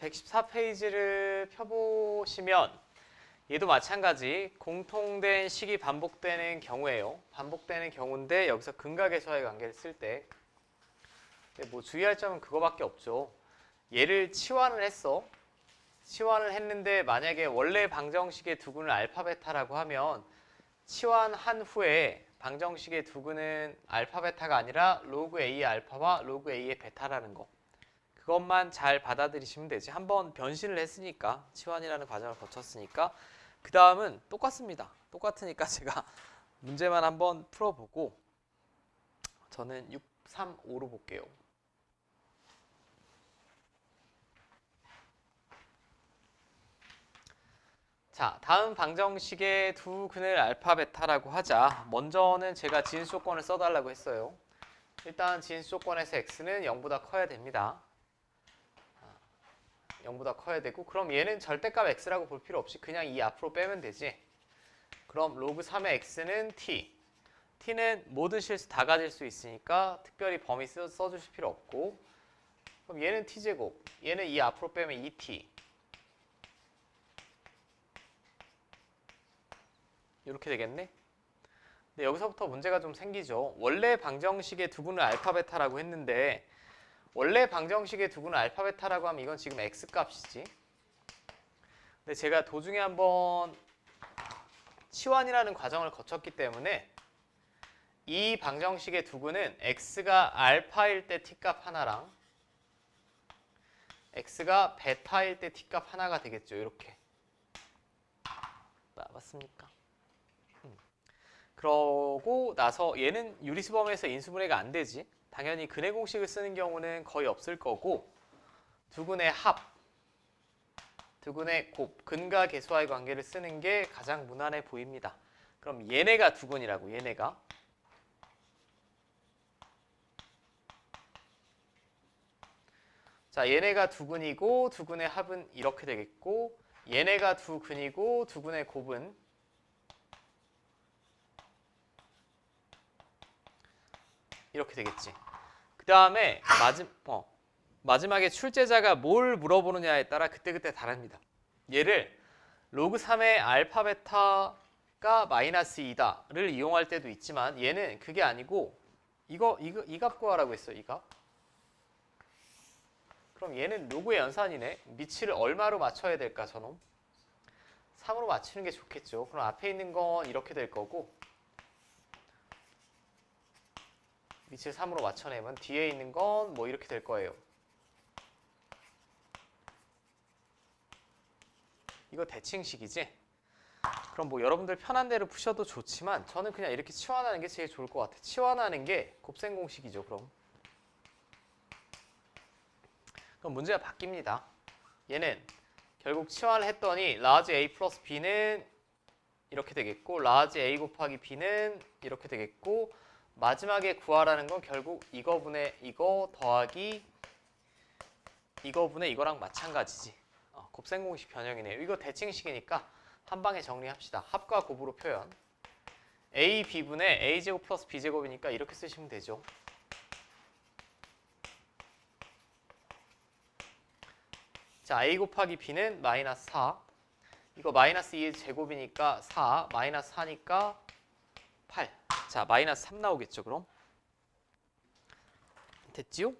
114페이지를 펴보시면 얘도 마찬가지 공통된 식이 반복되는 경우예요. 반복되는 경우인데 여기서 근각에서의 관계를 쓸 때 뭐 주의할 점은 그거밖에 없죠. 얘를 치환을 했어. 치환을 했는데 만약에 원래 방정식의 두근을 알파 베타라고 하면 치환한 후에 방정식의 두근은 알파 베타가 아니라 로그 A의 알파와 로그 A의 베타라는 거. 그것만 잘 받아들이시면 되지. 한번 변신을 했으니까 치환이라는 과정을 거쳤으니까 그 다음은 똑같습니다. 똑같으니까 제가 문제만 한번 풀어보고 저는 6, 3, 5로 볼게요. 자, 다음 방정식의 두 근을 알파 베타라고 하자. 먼저는 제가 진수 조건을 써달라고 했어요. 일단 진수 조건에서 x는 0보다 커야 됩니다. 0보다 커야 되고 그럼 얘는 절대값 x라고 볼 필요 없이 그냥 이 앞으로 빼면 되지. 그럼 로그 3의 x는 t. t는 모든 실수 다 가질 수 있으니까 특별히 범위 써주실 필요 없고 그럼 얘는 t제곱. 얘는 이 앞으로 빼면 2t. 이렇게 되겠네. 근데 여기서부터 문제가 좀 생기죠. 원래 방정식의 두근을 알파 베타라고 했는데 원래 방정식의 두근을 알파 베타라고 하면 이건 지금 x값이지. 근데 제가 도중에 한번 치환이라는 과정을 거쳤기 때문에 이 방정식의 두근은 x가 알파일 때 t값 하나랑 x가 베타일 때 t값 하나가 되겠죠. 이렇게. 맞습니까? 그러고 나서 얘는 유리수범에서 인수분해가 안 되지. 당연히 근해 공식을 쓰는 경우는 거의 없을 거고 두근의 합, 두근의 곱, 근과 계수와의 관계를 쓰는 게 가장 무난해 보입니다. 그럼 얘네가 두근이라고, 얘네가. 자, 얘네가 두근이고 두근의 합은 이렇게 되겠고 얘네가 두근이고 두근의 곱은 이렇게 되겠지. 그 다음에 마지막에 출제자가 뭘 물어보느냐에 따라 그때그때 다릅니다. 얘를 로그 3의 알파 베타가 마이너스 2다를 이용할 때도 있지만 얘는 그게 아니고 이 값 구하라고 했어. 이 값. 그럼 얘는 로그의 연산이네. 미치를 얼마로 맞춰야 될까 저놈? 3으로 맞추는 게 좋겠죠. 그럼 앞에 있는 건 이렇게 될 거고 미치를 3으로 맞춰내면 뒤에 있는 건 뭐 이렇게 될 거예요. 이거 대칭식이지? 그럼 뭐 여러분들 편한 대로 푸셔도 좋지만 저는 그냥 이렇게 치환하는 게 제일 좋을 것 같아. 치환하는 게 곱셈 공식이죠. 그럼 문제가 바뀝니다. 얘는 결국 치환을 했더니 라지 A 플러스 B는 이렇게 되겠고 라지 A 곱하기 B는 이렇게 되겠고 마지막에 구하라는 건 결국 이거분의 이거 더하기 이거분의 이거랑 마찬가지지. 곱셈 공식 변형이네요. 이거 대칭식이니까 한 방에 정리합시다. 합과 곱으로 표현. A, B분의 A제곱 플러스 B제곱이니까 이렇게 쓰시면 되죠. 자, A 곱하기 B는 마이너스 4. 이거 마이너스 2의 제곱이니까 4, 마이너스 4니까 8. 자, 마이너스 3 나오겠죠, 그럼? 됐지요?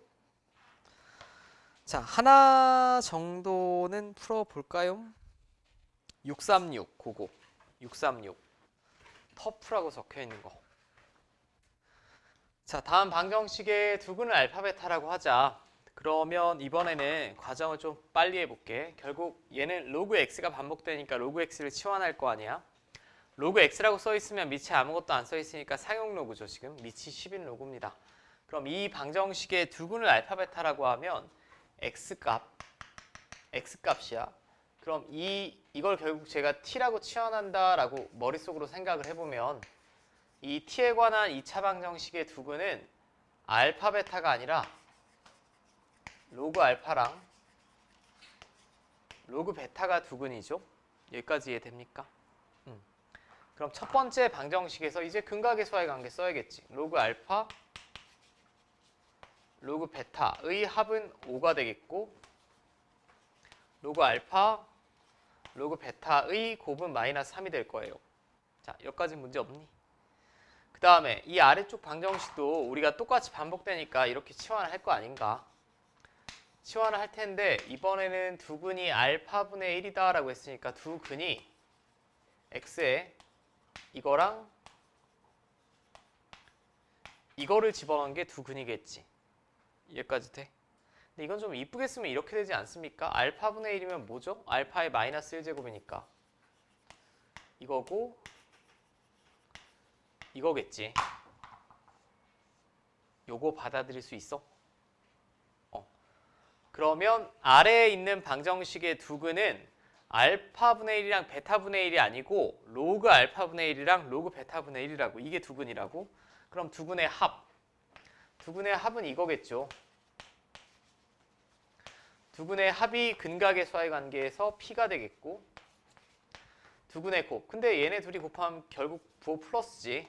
자, 하나 정도는 풀어볼까요? 636, 그거. 636. 터프라고 적혀있는 거. 자, 다음 방정식의 두근을 알파 베타라고 하자. 그러면 이번에는 과정을 좀 빨리 해볼게. 결국 얘는 로그 x가 반복되니까 로그 x를 치환할 거 아니야? 로그 x라고 써있으면 밑에 아무것도 안 써있으니까 상용 로그죠. 지금 밑이 10인 로그입니다. 그럼 이 방정식의 두근을 알파 베타라고 하면 x값이야. 그럼 이걸 결국 제가 t라고 치환한다라고 머릿속으로 생각을 해보면 이 t에 관한 2차 방정식의 두근은 알파 베타가 아니라 로그 알파랑 로그 베타가 두근이죠. 여기까지 이해됩니까? 그럼 첫 번째 방정식에서 이제 근각계수와의 관계 써야겠지. 로그 알파, 로그 베타의 합은 5가 되겠고 로그 알파, 로그 베타의 곱은 마이너스 3이 될 거예요. 자, 여기까지 문제 없니? 그 다음에 이 아래쪽 방정식도 우리가 똑같이 반복되니까 이렇게 치환을 할 거 아닌가? 치환을 할 텐데 이번에는 두 근이 알파분의 1이다 라고 했으니까 두 근이 x에 이거랑 이거를 집어넣은 게 두 근이겠지. 여기까지 돼? 근데 이건 좀 이쁘게 쓰면 이렇게 되지 않습니까? 알파분의 1이면 뭐죠? 알파의 마이너스 1제곱이니까 이거고 이거겠지. 요거 받아들일 수 있어? 그러면 아래에 있는 방정식의 두 근은 알파분의 1이랑 베타분의 1이 아니고 로그 알파분의 1이랑 로그 베타분의 1이라고. 이게 두 근이라고. 그럼 두 근의 합. 두 근의 합은 이거겠죠. 두 근의 합이 근각의수와의 관계에서 P가 되겠고 두 근의 곱. 근데 얘네 둘이 곱하면 결국 부호 플러스지.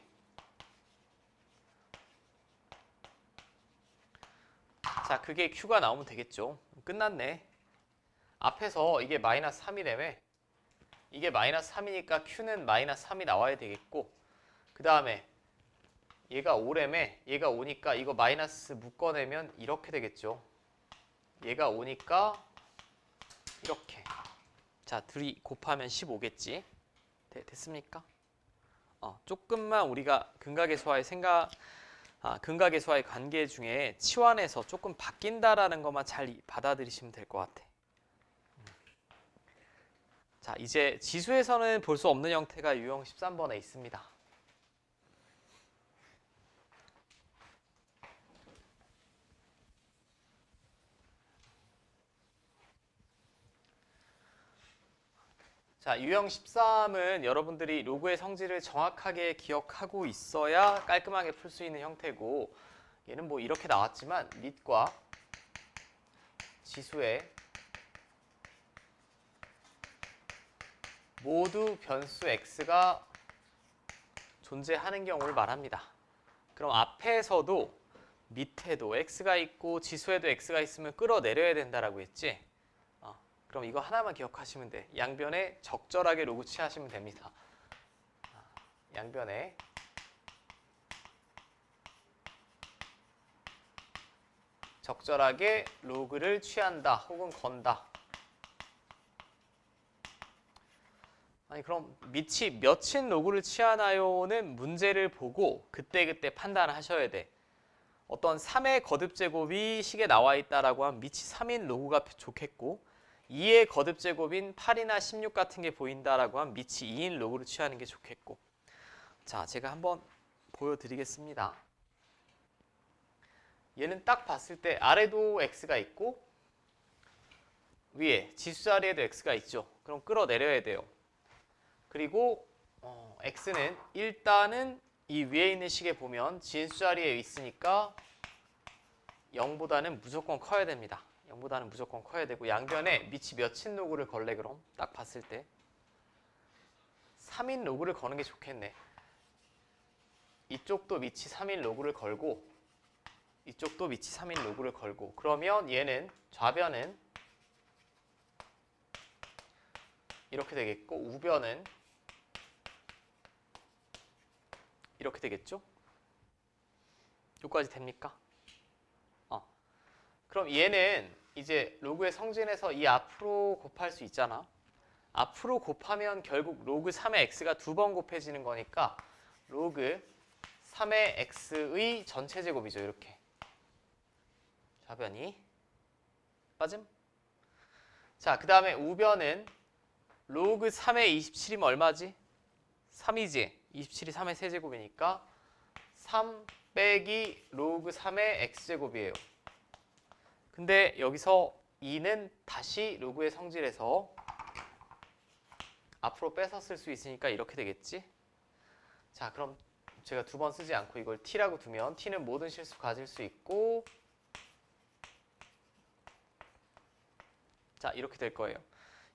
자, 그게 Q가 나오면 되겠죠. 끝났네. 앞에서 이게 마이너스 3이라며. 이게 마이너스 3이니까 Q는 마이너스 3이 나와야 되겠고 그 다음에 얘가 5라며. 얘가 5니까 이거 마이너스 묶어내면 이렇게 되겠죠. 얘가 5니까 이렇게. 자, 둘이 곱하면 15겠지. 됐습니까? 조금만 우리가 근각의수와의 관계 중에 치환해서 조금 바뀐다라는 것만 잘 받아들이시면 될 것 같아. 자, 이제 지수에서는 볼 수 없는 형태가 유형 13번에 있습니다. 자, 유형 13은 여러분들이 로그의 성질을 정확하게 기억하고 있어야 깔끔하게 풀 수 있는 형태고 얘는 뭐 이렇게 나왔지만 밑과 지수의 모두 변수 x가 존재하는 경우를 말합니다. 그럼 앞에서도 밑에도 x가 있고 지수에도 x가 있으면 끌어내려야 된다라고 했지. 그럼 이거 하나만 기억하시면 돼. 양변에 적절하게 로그 취하시면 됩니다. 양변에 적절하게 로그를 취한다 혹은 건다. 아니 그럼 밑이 몇인 로그를 취하나요는 문제를 보고 그때그때 판단을 하셔야 돼. 어떤 3의 거듭제곱이 식에 나와 있다라고 하면 밑이 3인 로그가 좋겠고 2의 거듭제곱인 8이나 16 같은 게 보인다라고 하면 밑이 2인 로그를 취하는 게 좋겠고. 자, 제가 한번 보여드리겠습니다. 얘는 딱 봤을 때 아래도 x가 있고 위에 지수 자리에도 x가 있죠. 그럼 끌어내려야 돼요. 그리고 x는 일단은 이 위에 있는 식에 보면 진수 자리에 있으니까 0보다는 무조건 커야 됩니다. 0보다는 무조건 커야 되고 양변에 밑이 몇인 로그를 걸래 그럼? 딱 봤을 때 3인 로그를 거는 게 좋겠네. 이쪽도 밑이 3인 로그를 걸고 이쪽도 밑이 3인 로그를 걸고 그러면 얘는 좌변은 이렇게 되겠고 우변은 이렇게 되겠죠? 여기까지 됩니까? 그럼 얘는 이제 로그의 성진에서 이 앞으로 곱할 수 있잖아. 앞으로 곱하면 결국 로그 3의 x가 두 번 곱해지는 거니까 로그 3의 x의 전체 제곱이죠. 이렇게. 좌변이 빠짐. 자, 그 다음에 우변은 로그 3의 27이면 얼마지? 3이지. 27이 3의 세제곱이니까 3 빼기 로그 3의 x제곱이에요. 근데 여기서 2는 다시 로그의 성질에서 앞으로 빼서 쓸 수 있으니까 이렇게 되겠지? 자, 그럼 제가 두 번 쓰지 않고 이걸 t라고 두면 t는 모든 실수 가질 수 있고 자, 이렇게 될 거예요.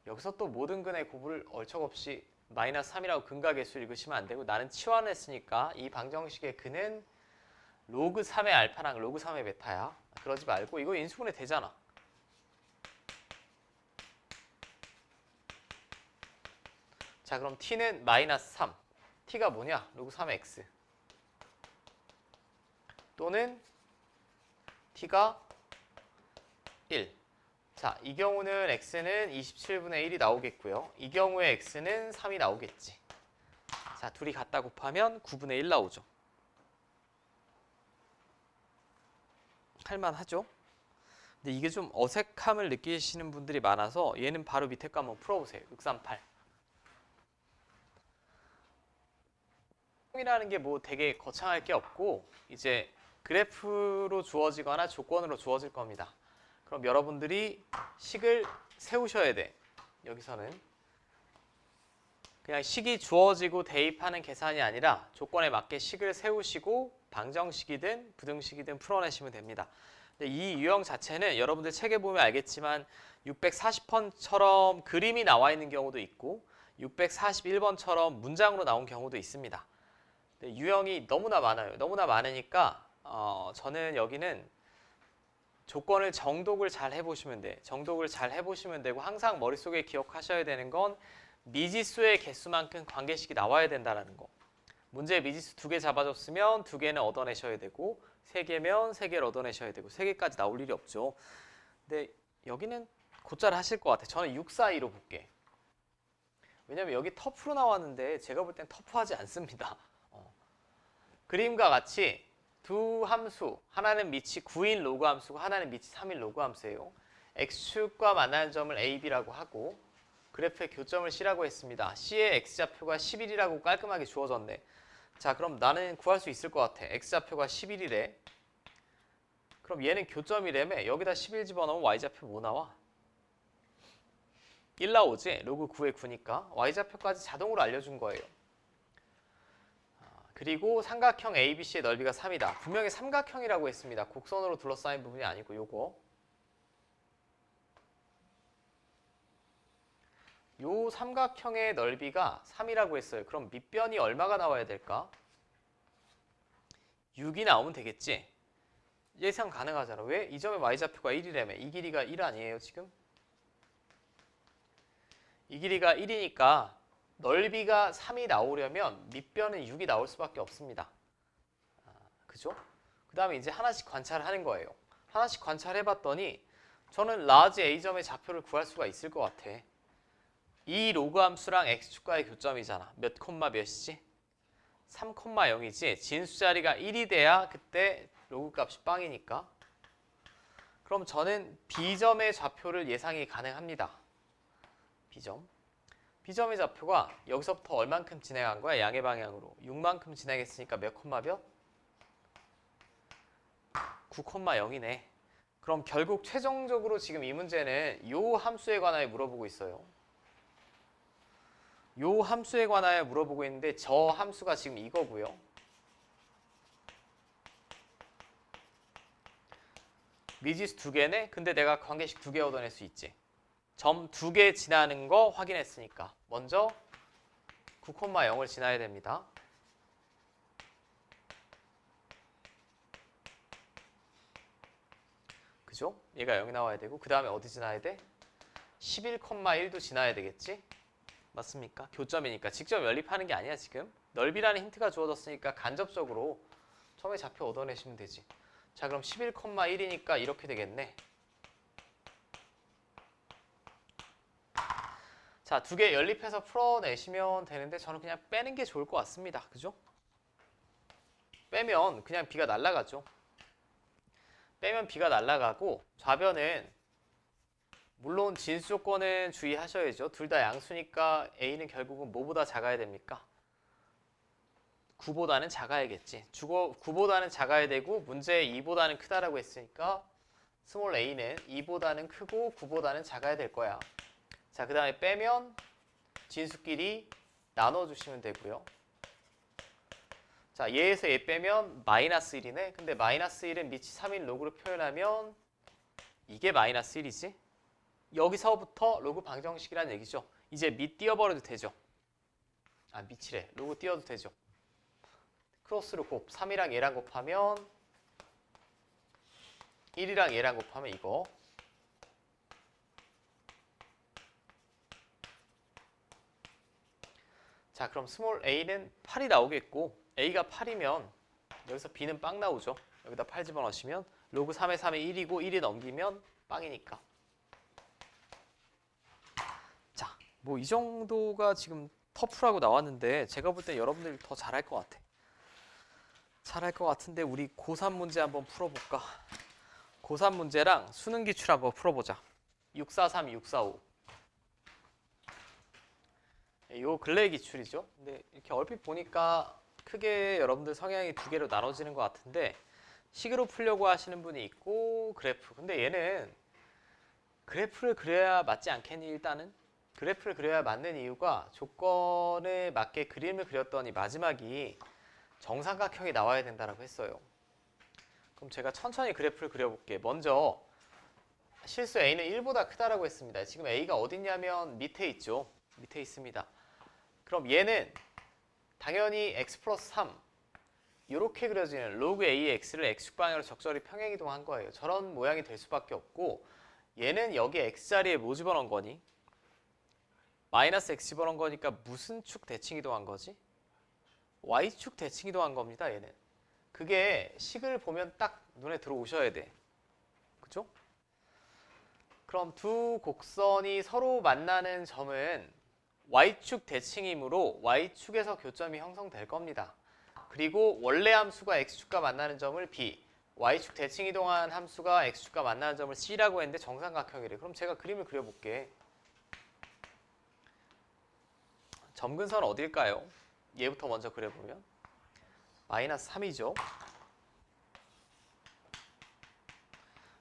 여기서 또 모든 근의 곱을 얼척없이 마이너스 3이라고 근각의수 읽으시면 안 되고 나는 치환을 했으니까 이 방정식의 근은 로그 3의 알파랑 로그 3의 베타야. 그러지 말고 이거 인수분해 되잖아. 자, 그럼 t는 마이너스 3. t가 뭐냐? 로그 3x. 또는 t가 1. 자, 이 경우는 x는 27분의 1이 나오겠고요. 이 경우에 x는 3이 나오겠지. 자, 둘이 갖다 곱하면 9분의 1 나오죠. 할만하죠? 근데 이게 좀 어색함을 느끼시는 분들이 많아서 얘는 바로 밑에 거 한번 풀어보세요. 638. 이라는 게 뭐 되게 거창할 게 없고 이제 그래프로 주어지거나 조건으로 주어질 겁니다. 그럼 여러분들이 식을 세우셔야 돼. 여기서는 그냥 식이 주어지고 대입하는 계산이 아니라 조건에 맞게 식을 세우시고 방정식이든 부등식이든 풀어내시면 됩니다. 근데 이 유형 자체는 여러분들 책에 보면 알겠지만 640번처럼 그림이 나와 있는 경우도 있고 641번처럼 문장으로 나온 경우도 있습니다. 근데 유형이 너무나 많아요. 너무나 많으니까 저는 여기는 조건을 정독을 잘 해보시면 돼. 정독을 잘 해보시면 되고 항상 머릿속에 기억하셔야 되는 건 미지수의 개수만큼 관계식이 나와야 된다는 거. 문제에 미지수 2개 잡아줬으면 2개는 얻어내셔야 되고 3개면 3개를 얻어내셔야 되고 3개까지 나올 일이 없죠. 근데 여기는 곧잘 하실 것 같아요. 저는 6, 4, 2로 볼게. 왜냐면 여기 터프로 나왔는데 제가 볼 땐 터프하지 않습니다. 그림과 같이 두 함수, 하나는 밑이 9인 로그 함수고 하나는 밑이 3인 로그 함수예요. x축과 만나는 점을 a, b라고 하고 그래프의 교점을 c라고 했습니다. c의 x좌표가 11이라고 깔끔하게 주어졌네. 자, 그럼 나는 구할 수 있을 것 같아. x좌표가 11이래. 그럼 얘는 교점이라며. 여기다 11 집어넣으면 y좌표 뭐 나와? 1 나오지? 로그 9의 9니까. y좌표까지 자동으로 알려준 거예요. 그리고 삼각형 ABC의 넓이가 3이다. 분명히 삼각형이라고 했습니다. 곡선으로 둘러싸인 부분이 아니고 요거. 요 삼각형의 넓이가 3이라고 했어요. 그럼 밑변이 얼마가 나와야 될까? 6이 나오면 되겠지? 예상 가능하잖아. 왜? 이 점의 y좌표가 1이라며. 이 길이가 1 아니에요, 지금? 이 길이가 1이니까 넓이가 3이 나오려면 밑변은 6이 나올 수밖에 없습니다. 그죠? 그 다음에 이제 하나씩 관찰하는 거예요. 하나씩 관찰해봤더니 저는 라지 A점의 좌표를 구할 수가 있을 것 같아. 이 로그 함수랑 x축과의 교점이잖아. 몇 콤마 몇이지? 3,0이지. 진수 자리가 1이 돼야 그때 로그 값이 빵이니까. 그럼 저는 B점의 좌표를 예상이 가능합니다. B점. B점의 좌표가 여기서부터 얼만큼 진행한 거야? 양의 방향으로. 6만큼 진행했으니까 몇 콤마 몇? 9,0이네. 그럼 결국 최종적으로 지금 이 문제는 요 함수에 관하여 물어보고 있어요. 요 함수에 관하여 물어보고 있는데 저 함수가 지금 이거고요. 미지수 2개네? 근데 내가 관계식 2개 얻어낼 수 있지. 점 2개 지나는 거 확인했으니까 먼저 9,0을 지나야 됩니다. 그죠? 얘가 0이 나와야 되고 그 다음에 어디 지나야 돼? 11,1도 지나야 되겠지? 맞습니까? 교점이니까 직접 연립하는 게 아니야 지금. 넓이라는 힌트가 주어졌으니까 간접적으로 처음에 좌표 얻어내시면 되지. 자, 그럼 11,1이니까 이렇게 되겠네. 자, 2개 연립해서 풀어내시면 되는데 저는 그냥 빼는 게 좋을 것 같습니다. 그죠? 빼면 그냥 B가 날아가죠. 빼면 B가 날아가고 좌변은 물론 진수 조건은 주의하셔야죠. 둘 다 양수니까 A는 결국은 뭐보다 작아야 됩니까? 9보다는 작아야겠지. 9보다는 작아야 되고 문제에 2보다는 크다라고 했으니까 스몰 a는 2보다는 크고 9보다는 작아야 될 거야. 자, 그 다음에 빼면 진수끼리 나눠주시면 되고요. 자, 얘에서 얘 빼면 마이너스 1이네. 근데 마이너스 1은 밑이 3인 로그로 표현하면 이게 마이너스 1이지. 여기서부터 로그 방정식이라는 얘기죠. 이제 밑 띄워버려도 되죠. 아, 밑이래. 로그 띄워도 되죠. 크로스로 곱. 3이랑 얘랑 곱하면 1이랑 얘랑 곱하면 이거. 자, 그럼 스몰 a는 8이 나오겠고 a가 8이면 여기서 b는 빵 나오죠. 여기다 8 집어넣으시면 로그 3의 3이 1이고 1이 넘기면 빵이니까. 자, 뭐 이 정도가 지금 터프라고 나왔는데 제가 볼 때 여러분들이 더 잘할 것 같아. 잘할 것 같은데 우리 고3 문제 한번 풀어볼까? 고3 문제랑 수능 기출 한번 풀어보자. 643, 645. 요 근래 기출이죠. 근데 이렇게 얼핏 보니까 크게 여러분들 성향이 두 개로 나눠지는 것 같은데 식으로 풀려고 하시는 분이 있고 그래프. 근데 얘는 그래프를 그려야 맞지 않겠니? 일단은 그래프를 그려야 맞는 이유가 조건에 맞게 그림을 그렸더니 마지막이 정삼각형이 나와야 된다고 했어요. 그럼 제가 천천히 그래프를 그려볼게. 먼저 실수 a는 1보다 크다라고 했습니다. 지금 a가 어디 있냐면 밑에 있죠. 밑에 있습니다. 그럼 얘는 당연히 x 플러스 3 이렇게 그려지는 로그 a의 x를 x축 방향으로 적절히 평행이동한 거예요. 저런 모양이 될 수밖에 없고 얘는 여기 x자리에 뭐 집어넣은 거니? 마이너스 x 집어넣은 거니까 무슨 축 대칭 이동한 거지? y축 대칭 이동한 겁니다. 얘는. 그게 식을 보면 딱 눈에 들어오셔야 돼. 그죠? 그럼 두 곡선이 서로 만나는 점은 y축 대칭이므로 y축에서 교점이 형성될 겁니다. 그리고 원래 함수가 x축과 만나는 점을 b, y축 대칭 이동한 함수가 x축과 만나는 점을 c라고 했는데 정삼각형이래. 그럼 제가 그림을 그려볼게. 점근선 어딜까요? 얘부터 먼저 그려보면 마이너스 3이죠.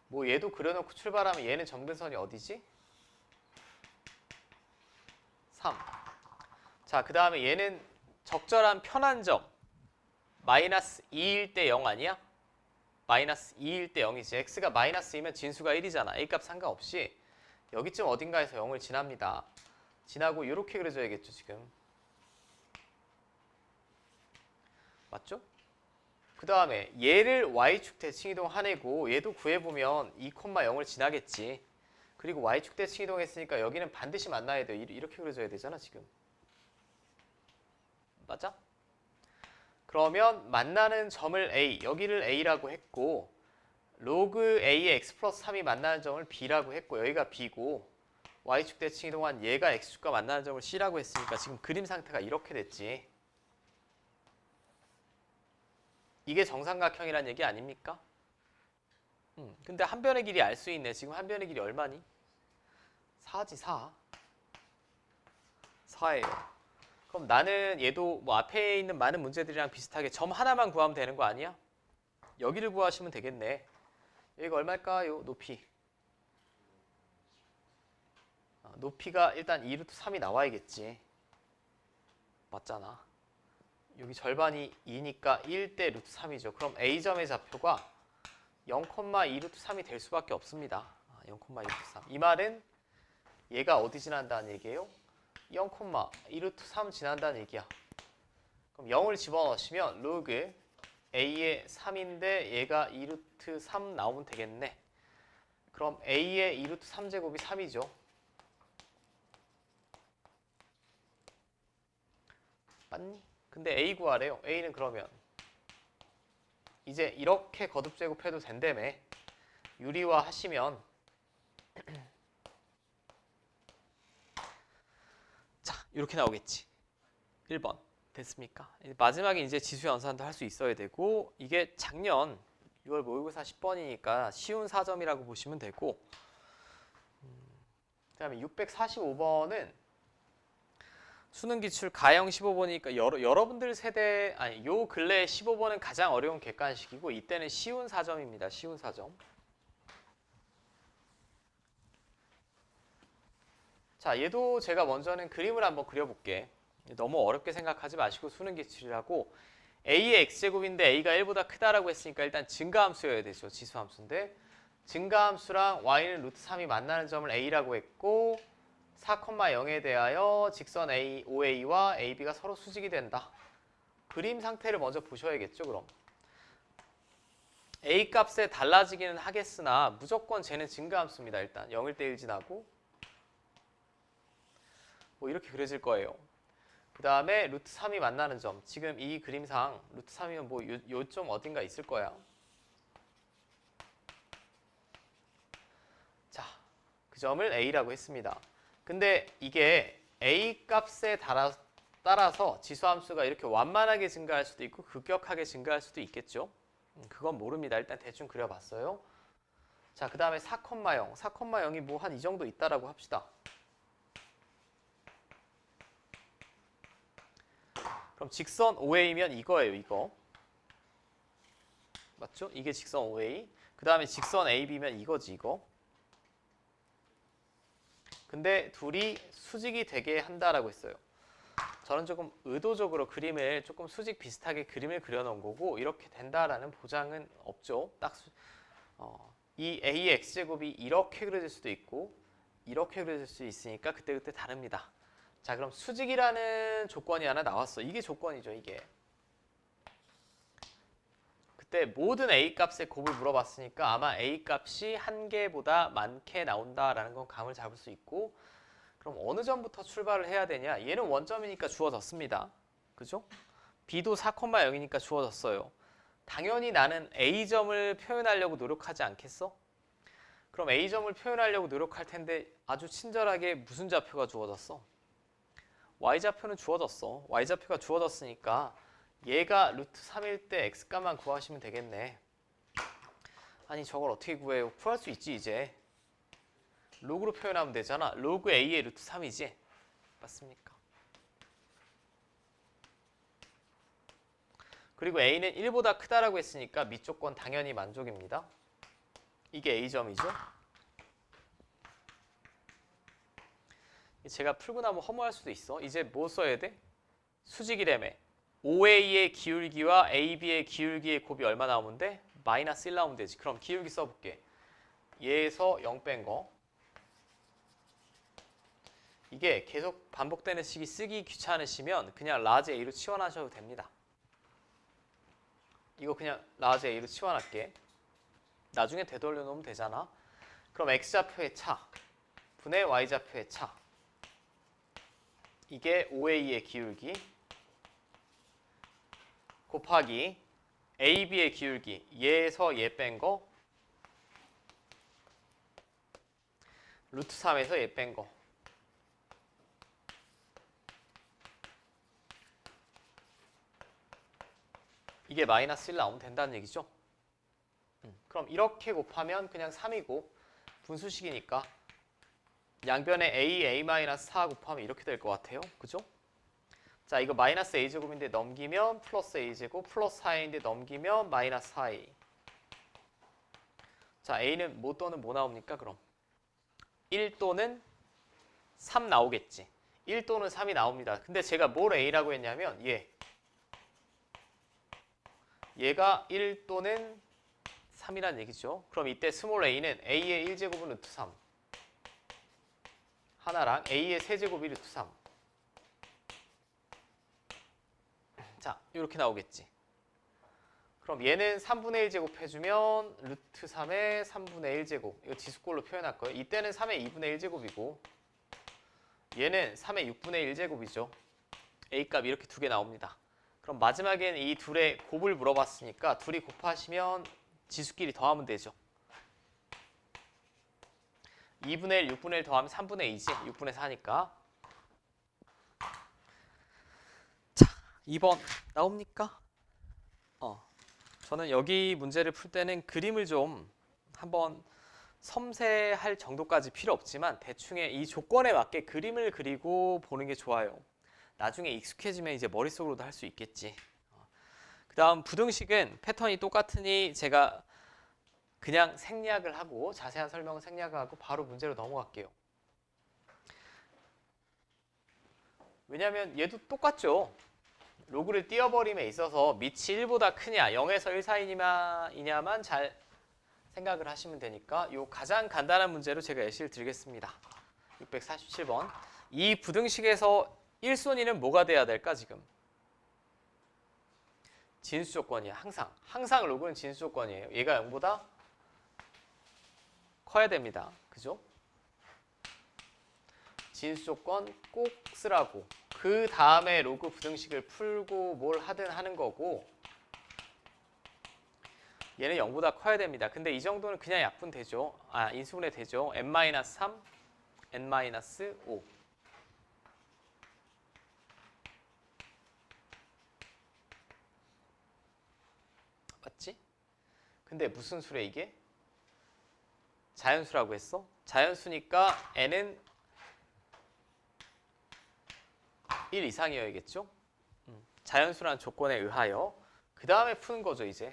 뭐 얘도 그려놓고 출발하면 얘는 점근선이 어디지? 3. 자, 그 다음에 얘는 적절한 편한 점 마이너스 2일 때 0 아니야? 마이너스 2일 때 0이지. x가 마이너스 2면 진수가 1이잖아. a값 상관없이 여기쯤 어딘가에서 0을 지납니다. 지나고 이렇게 그려줘야겠죠 지금. 맞죠? 그 다음에 얘를 y축 대칭 이동하내고 얘도 구해보면 2,0을 지나겠지. 그리고 y축 대칭 이동했으니까 여기는 반드시 만나야 돼. 이렇게 그려줘야 되잖아 지금. 맞아? 그러면 만나는 점을 a, 여기를 a라고 했고 로그 a의 x 플러스 3이 만나는 점을 b라고 했고 여기가 b고 y축 대칭 이동한 얘가 x축과 만나는 점을 c라고 했으니까 지금 그림 상태가 이렇게 됐지. 이게 정삼각형이란 얘기 아닙니까? 근데 한 변의 길이 알 수 있네. 지금 한 변의 길이 얼마니? 4지 4. 4예요. 그럼 나는 얘도 뭐 앞에 있는 많은 문제들이랑 비슷하게 점 하나만 구하면 되는 거 아니야? 여기를 구하시면 되겠네. 여기가 얼마일까요? 높이. 높이가 일단 2루트 3이 나와야겠지. 맞잖아. 여기 절반이 2니까 1대 루트 3이죠. 그럼 A점의 좌표가 0,2루트 3이 될 수밖에 없습니다. 0,2루트 3. 이 말은 얘가 어디 지난다는 얘기예요? 0,2루트 3 지난다는 얘기야. 그럼 0을 집어넣으시면 로그 A의 3인데 얘가 2루트 3 나오면 되겠네. 그럼 A의 2루트 3제곱이 3이죠. 맞니? 근데 A 구하래요. A는 그러면 이제 이렇게 거듭 제곱해도 된다며. 유리화 하시면 자, 이렇게 나오겠지. 1번. 됐습니까? 마지막에 이제 지수 연산도 할 수 있어야 되고 이게 작년 6월 모의고사 10번이니까 쉬운 4점이라고 보시면 되고 그다음에 645번은 수능 기출 가형 15번이니까 여러분들 세대 아니 요 근래 15번은 가장 어려운 객관식이고 이때는 쉬운 4점입니다. 쉬운 4점. 자, 얘도 제가 먼저는 그림을 한번 그려볼게. 너무 어렵게 생각하지 마시고 수능 기출이라고 a의 x제곱인데 a가 1보다 크다라고 했으니까 일단 증가함수여야 되죠. 지수함수인데 증가함수랑 y는 루트 3이 만나는 점을 a라고 했고 4,0에 대하여 직선 A, OA와 AB가 서로 수직이 된다. 그림 상태를 먼저 보셔야겠죠, 그럼. A 값에 달라지기는 하겠으나 무조건 쟤는 증가함수입니다, 일단. 0일 때 1 지나고. 뭐 이렇게 그려질 거예요. 그 다음에 루트 3이 만나는 점. 지금 이 그림상 루트 3이면 뭐 요점 어딘가 있을 거야. 자, 그 점을 A라고 했습니다. 근데 이게 A 값에 따라서 지수함수가 이렇게 완만하게 증가할 수도 있고 급격하게 증가할 수도 있겠죠. 그건 모릅니다. 일단 대충 그려봤어요. 자, 그 다음에 4,0. 4,0이 뭐 한 이 정도 있다라고 합시다. 그럼 직선 OA면 이거예요, 이거. 맞죠? 이게 직선 OA. 그 다음에 직선 AB면 이거지, 이거. 근데 둘이 수직이 되게 한다라고 했어요. 저는 조금 의도적으로 그림을 조금 수직 비슷하게 그림을 그려놓은 거고 이렇게 된다라는 보장은 없죠. 이 A의 X제곱이 이렇게 그려질 수도 있고 이렇게 그려질 수 있으니까 그때그때 다릅니다. 자, 그럼 수직이라는 조건이 하나 나왔어. 이게 조건이죠, 이게. 그때 모든 A 값의 곱을 물어봤으니까 아마 A 값이 한 개보다 많게 나온다라는 건 감을 잡을 수 있고 그럼 어느 점부터 출발을 해야 되냐? 얘는 원점이니까 주어졌습니다. 그죠? B도 4,0이니까 주어졌어요. 당연히 나는 A점을 표현하려고 노력하지 않겠어? 그럼 A점을 표현하려고 노력할 텐데 아주 친절하게 무슨 좌표가 주어졌어? Y좌표는 주어졌어. Y좌표가 주어졌으니까 얘가 루트 3일 때 X값만 구하시면 되겠네. 아니 저걸 어떻게 구해요? 구할 수 있지 이제. 로그로 표현하면 되잖아. 로그 A의 루트 3이지. 맞습니까? 그리고 A는 1보다 크다라고 했으니까 밑조건 당연히 만족입니다. 이게 A점이죠. 제가 풀고 나면 허무할 수도 있어. 이제 뭐 써야 돼? 수직이라며. OA의 기울기와 AB의 기울기의 곱이 얼마 나오면 돼? 마이너스 1 나오면 되지. 그럼 기울기 써볼게. 얘에서 0 뺀 거. 이게 계속 반복되는 식이 쓰기 귀찮으시면 그냥 라지 A로 치환하셔도 됩니다. 이거 그냥 라지 A로 치환할게. 나중에 되돌려 놓으면 되잖아. 그럼 X좌표의 차 분의 Y좌표의 차. 이게 OA의 기울기 곱하기 AB의 기울기 얘에서 얘 뺀 거 루트 3에서 얘 뺀 거 이게 마이너스 1 나오면 된다는 얘기죠. 그럼 이렇게 곱하면 그냥 3이고 분수식이니까 양변에 A-4 곱하면 이렇게 될 것 같아요. 그죠? 자, 이거 마이너스 A제곱인데 넘기면 플러스 A제곱 플러스 4A인데 넘기면 마이너스 4A. 자, A는 뭐 또는 뭐 나옵니까? 그럼 1 또는 3 나오겠지. 1 또는 3이 나옵니다. 근데 제가 뭘 A라고 했냐면 얘가 1 또는 3이란 얘기죠. 그럼 이때 스몰 a는 a의 1제곱은 루트 3 하나랑 a의 세제곱이 루트 3. 자, 이렇게 나오겠지. 그럼 얘는 3분의 1제곱 해주면 루트 3의 3분의 1제곱. 이거 지수꼴로 표현할 거예요. 이때는 3의 2분의 1제곱이고 얘는 3의 6분의 1제곱이죠. A값 이렇게 두 개 나옵니다. 그럼 마지막엔 이 둘의 곱을 물어봤으니까 둘이 곱하시면 지수끼리 더하면 되죠. 2분의 1, 6분의 1 더하면 3분의 2지. 6분의 4니까. 자, 2번 나옵니까? 저는 여기 문제를 풀 때는 그림을 좀 한번 섬세할 정도까지 필요 없지만 대충의 이 조건에 맞게 그림을 그리고 보는 게 좋아요. 나중에 익숙해지면 이제 머릿속으로도 할 수 있겠지. 그 다음 부등식은 패턴이 똑같으니 제가 그냥 생략을 하고 자세한 설명은 생략을 하고 바로 문제로 넘어갈게요. 왜냐하면 얘도 똑같죠. 로그를 띄워버림에 있어서 밑이 1보다 크냐 0에서 1 사이냐만 잘 생각을 하시면 되니까 요 가장 간단한 문제로 제가 예시를 드리겠습니다. 647번. 이 부등식에서 1순위는 뭐가 돼야 될까 지금? 진수 조건이야. 항상 로그는 진수 조건이에요. 얘가 0보다 커야 됩니다. 그죠? 진수 조건 꼭 쓰라고. 그 다음에 로그 부등식을 풀고 뭘 하든 하는 거고 얘는 0보다 커야 됩니다. 근데 이 정도는 그냥 약분되죠. 인수분해 되죠. n-3, n-5 맞지? 근데 무슨 수래 이게? 자연수라고 했어? 자연수니까 n은 1 이상이어야겠죠? 자연수라는 조건에 의하여 그 다음에 푸는 거죠 이제.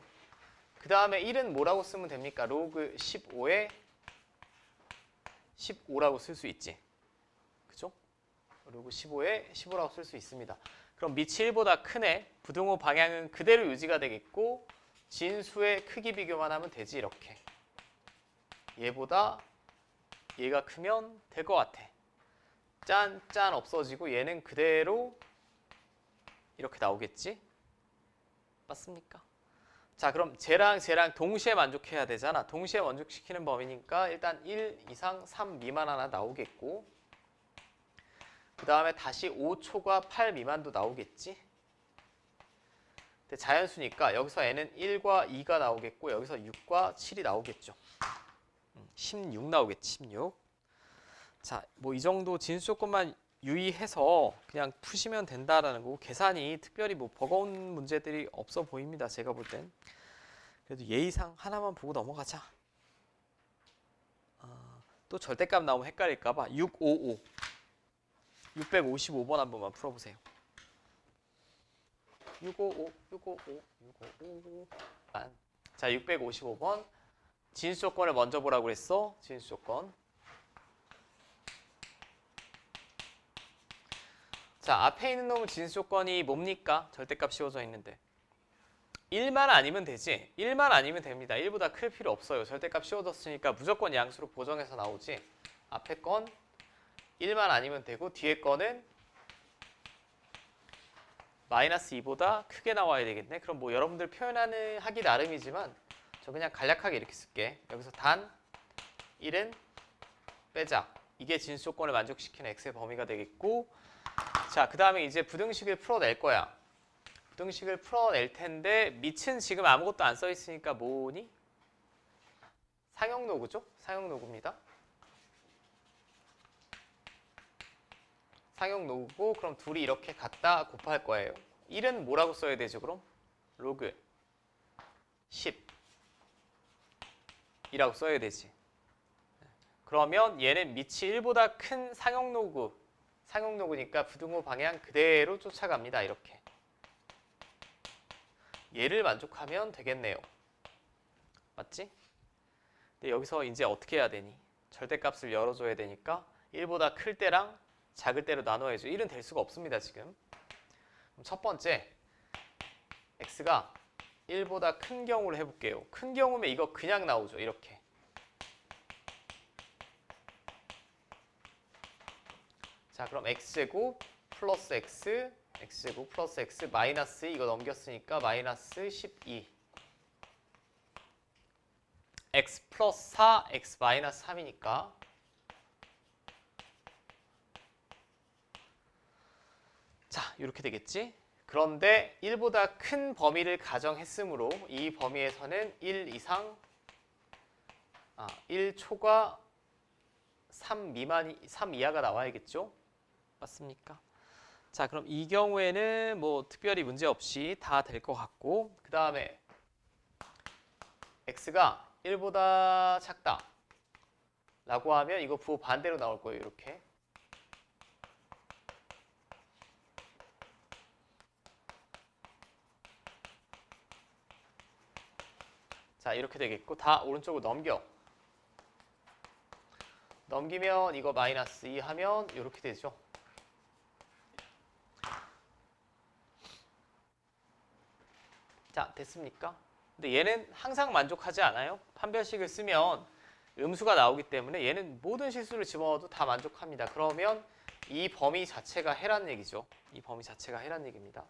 그 다음에 1은 뭐라고 쓰면 됩니까? 로그 15에 15라고 쓸 수 있지. 그죠? 로그 15에 15라고 쓸 수 있습니다. 그럼 밑이 1보다 크네. 부등호 방향은 그대로 유지가 되겠고 진수의 크기 비교만 하면 되지 이렇게. 얘보다 얘가 크면 될 것 같아. 짠 없어지고 얘는 그대로 이렇게 나오겠지? 맞습니까? 자 그럼 쟤랑 동시에 만족해야 되잖아. 동시에 만족시키는 범위니까 일단 1 이상 3 미만 하나 나오겠고 그 다음에 다시 5초과 8 미만도 나오겠지? 근데 자연수니까 여기서 n은 1과 2가 나오겠고 여기서 6과 7이 나오겠죠. 16 나오겠지. 16. 자, 뭐 이 정도 진수 조건만 유의해서 그냥 푸시면 된다라는 거고 계산이 특별히 뭐 버거운 문제들이 없어 보입니다. 제가 볼 땐. 그래도 예의상 하나만 보고 넘어가자. 또 절대값 나오면 헷갈릴까 봐. 655. 655번 한 번만 풀어보세요. 655. 자, 655번. 진수 조건을 먼저 보라고 그랬어. 진수 조건. 자, 앞에 있는 놈은 진수 조건이 뭡니까? 절대값 씌워져 있는데. 1만 아니면 되지. 1만 아니면 됩니다. 1보다 클 필요 없어요. 절대값 씌워졌으니까 무조건 양수로 보정해서 나오지. 앞에 건 1만 아니면 되고 뒤에 거는 마이너스 2보다 크게 나와야 되겠네. 그럼 뭐 여러분들 표현하는 하기 나름이지만 저 그냥 간략하게 이렇게 쓸게. 여기서 단 1은 빼자. 이게 진수 조건을 만족시키는 x의 범위가 되겠고 자, 그 다음에 이제 부등식을 풀어낼 거야. 부등식을 풀어낼 텐데 밑은 지금 아무것도 안 써 있으니까 뭐니? 상형노구죠? 상형노구입니다. 상형노구고 그럼 둘이 이렇게 갖다 곱할 거예요. 1은 뭐라고 써야 되죠 그럼? 로그 10 이라고 써야 되지. 그러면 얘는 밑이 1보다 큰 상형노구니까 부등호 방향 그대로 쫓아갑니다. 이렇게. 얘를 만족하면 되겠네요. 맞지? 근데 여기서 이제 어떻게 해야 되니? 절대값을 열어줘야 되니까 1보다 클 때랑 작을 때로 나눠야죠. 1은 될 수가 없습니다. 지금. 그럼 첫 번째 x가 1보다 큰 경우를 해볼게요. 큰 경우면 이거 그냥 나오죠. 이렇게. 자, 그럼 x제곱 플러스 x, x제곱 플러스 x 마이너스 이거 넘겼으니까 마이너스 12 x 플러스 4, x 마이너스 3이니까 자, 이렇게 되겠지? 그런데 1보다 큰 범위를 가정했으므로 이 범위에서는 1 이상 1초과 3 이하가 나와야겠죠? 맞습니까? 자, 그럼 이 경우에는 뭐 특별히 문제 없이 다 될 것 같고 그 다음에 x가 1보다 작다 라고 하면 이거 부호 반대로 나올 거예요. 이렇게. 자, 이렇게 되겠고 다 오른쪽으로 넘겨. 넘기면 이거 마이너스 2 하면 이렇게 되죠. 자, 됐습니까? 근데 얘는 항상 만족하지 않아요. 판별식을 쓰면 음수가 나오기 때문에 얘는 모든 실수를 집어넣어도 다 만족합니다. 그러면 이 범위 자체가 해란 얘기죠. 이 범위 자체가 해란 얘기입니다.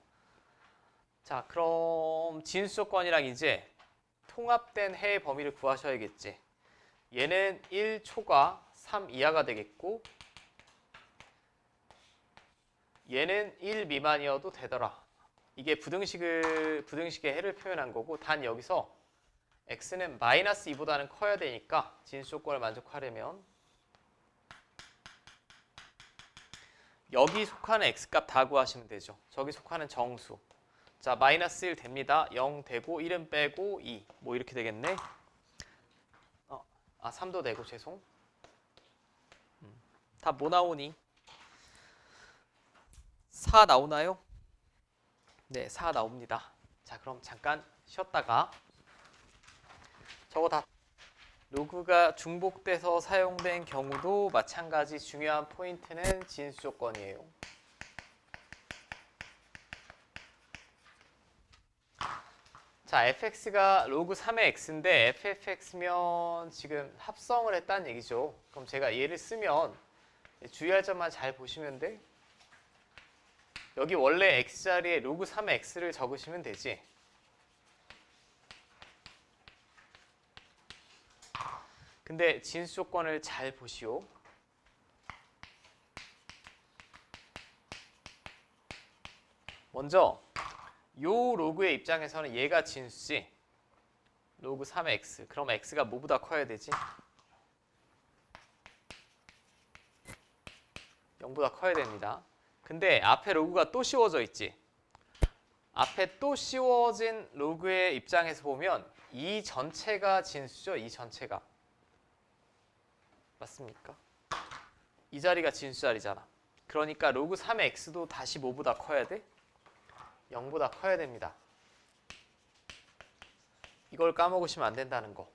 자, 그럼 진수 조건이랑 이제 통합된 해의 범위를 구하셔야겠지. 얘는 1초과 3 이하가 되겠고 얘는 1 미만이어도 되더라. 이게 부등식의 해를 표현한 거고, 단 여기서 x는 마이너스 2보다는 커야 되니까 진수 조건을 만족하려면 여기 속하는 x값 다 구하시면 되죠. 저기 속하는 정수. 자, 마이너스 1 됩니다. 0 되고 1은 빼고 2. 뭐 이렇게 되겠네. 3도 되고 죄송. 다 뭐 나오니? 4 나오나요? 네, 4 나옵니다. 자, 그럼 잠깐 쉬었다가 저거 다 로그가 중복돼서 사용된 경우도 마찬가지 중요한 포인트는 진수 조건이에요. 자, fx가 로그 3의 x인데 ffx면 지금 합성을 했다는 얘기죠. 그럼 제가 얘를 쓰면 주의할 점만 잘 보시면 돼. 여기 원래 x자리에 로그 3의 x를 적으시면 되지. 근데 진수 조건을 잘 보시오. 먼저 요 로그의 입장에서는 얘가 진수지. 로그 3의 x. 그럼 x가 뭐보다 커야 되지? 0보다 커야 됩니다. 근데 앞에 로그가 또 씌워져 있지. 앞에 또 씌워진 로그의 입장에서 보면 이 전체가 진수죠. 이 전체가. 맞습니까? 이 자리가 진수 자리잖아. 그러니까 로그 3의 x도 다시 뭐보다 커야 돼? 0보다 커야 됩니다. 이걸 까먹으시면 안 된다는 거.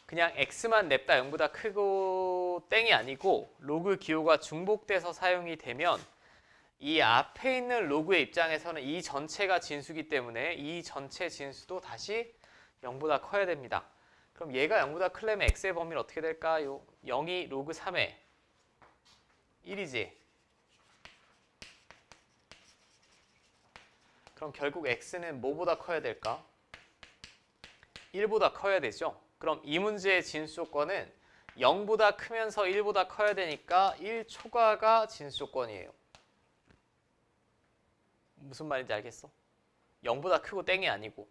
그냥 x만 냅다 0보다 크고 땡이 아니고 로그 기호가 중복돼서 사용이 되면 이 앞에 있는 로그의 입장에서는 이 전체가 진수기 때문에 이 전체 진수도 다시 0보다 커야 됩니다. 그럼 얘가 0보다 크려면 x의 범위는 어떻게 될까요? 0이 로그 3의 1이지. 그럼 결국 x는 뭐보다 커야 될까? 1보다 커야 되죠. 그럼 이 문제의 진수 조건은 0보다 크면서 1보다 커야 되니까 1 초과가 진수 조건이에요. 무슨 말인지 알겠어? 0보다 크고 땡이 아니고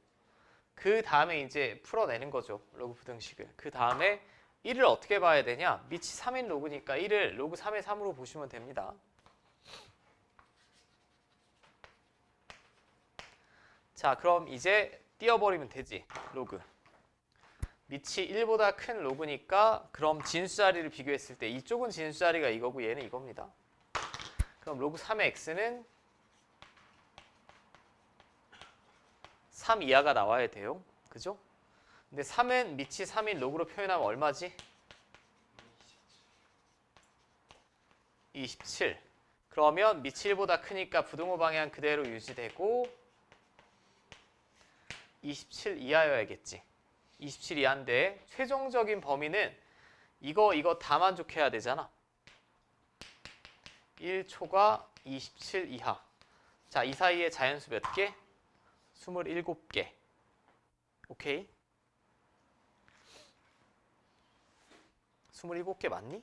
그 다음에 이제 풀어내는 거죠. 로그 부등식을. 그 다음에 1을 어떻게 봐야 되냐? 밑이 3인 로그니까 1을 로그 3의 3으로 보시면 됩니다. 자, 그럼 이제 띄워버리면 되지. 로그. 밑이 1보다 큰 로그니까 그럼 진수 자리를 비교했을 때 이쪽은 진수 자리가 이거고 얘는 이겁니다. 그럼 로그 3의 x는 3 이하가 나와야 돼요. 그죠? 근데 3은 밑이 3인 로그로 표현하면 얼마지? 27. 그러면 밑이 1보다 크니까 부등호 방향 그대로 유지되고 27 이하여야겠지. 27 이하인데 최종적인 범위는 이거 다 만족해야 되잖아. 1초가 27 이하. 자, 이 사이에 자연수 몇 개? 27개. 오케이? 27개 맞니?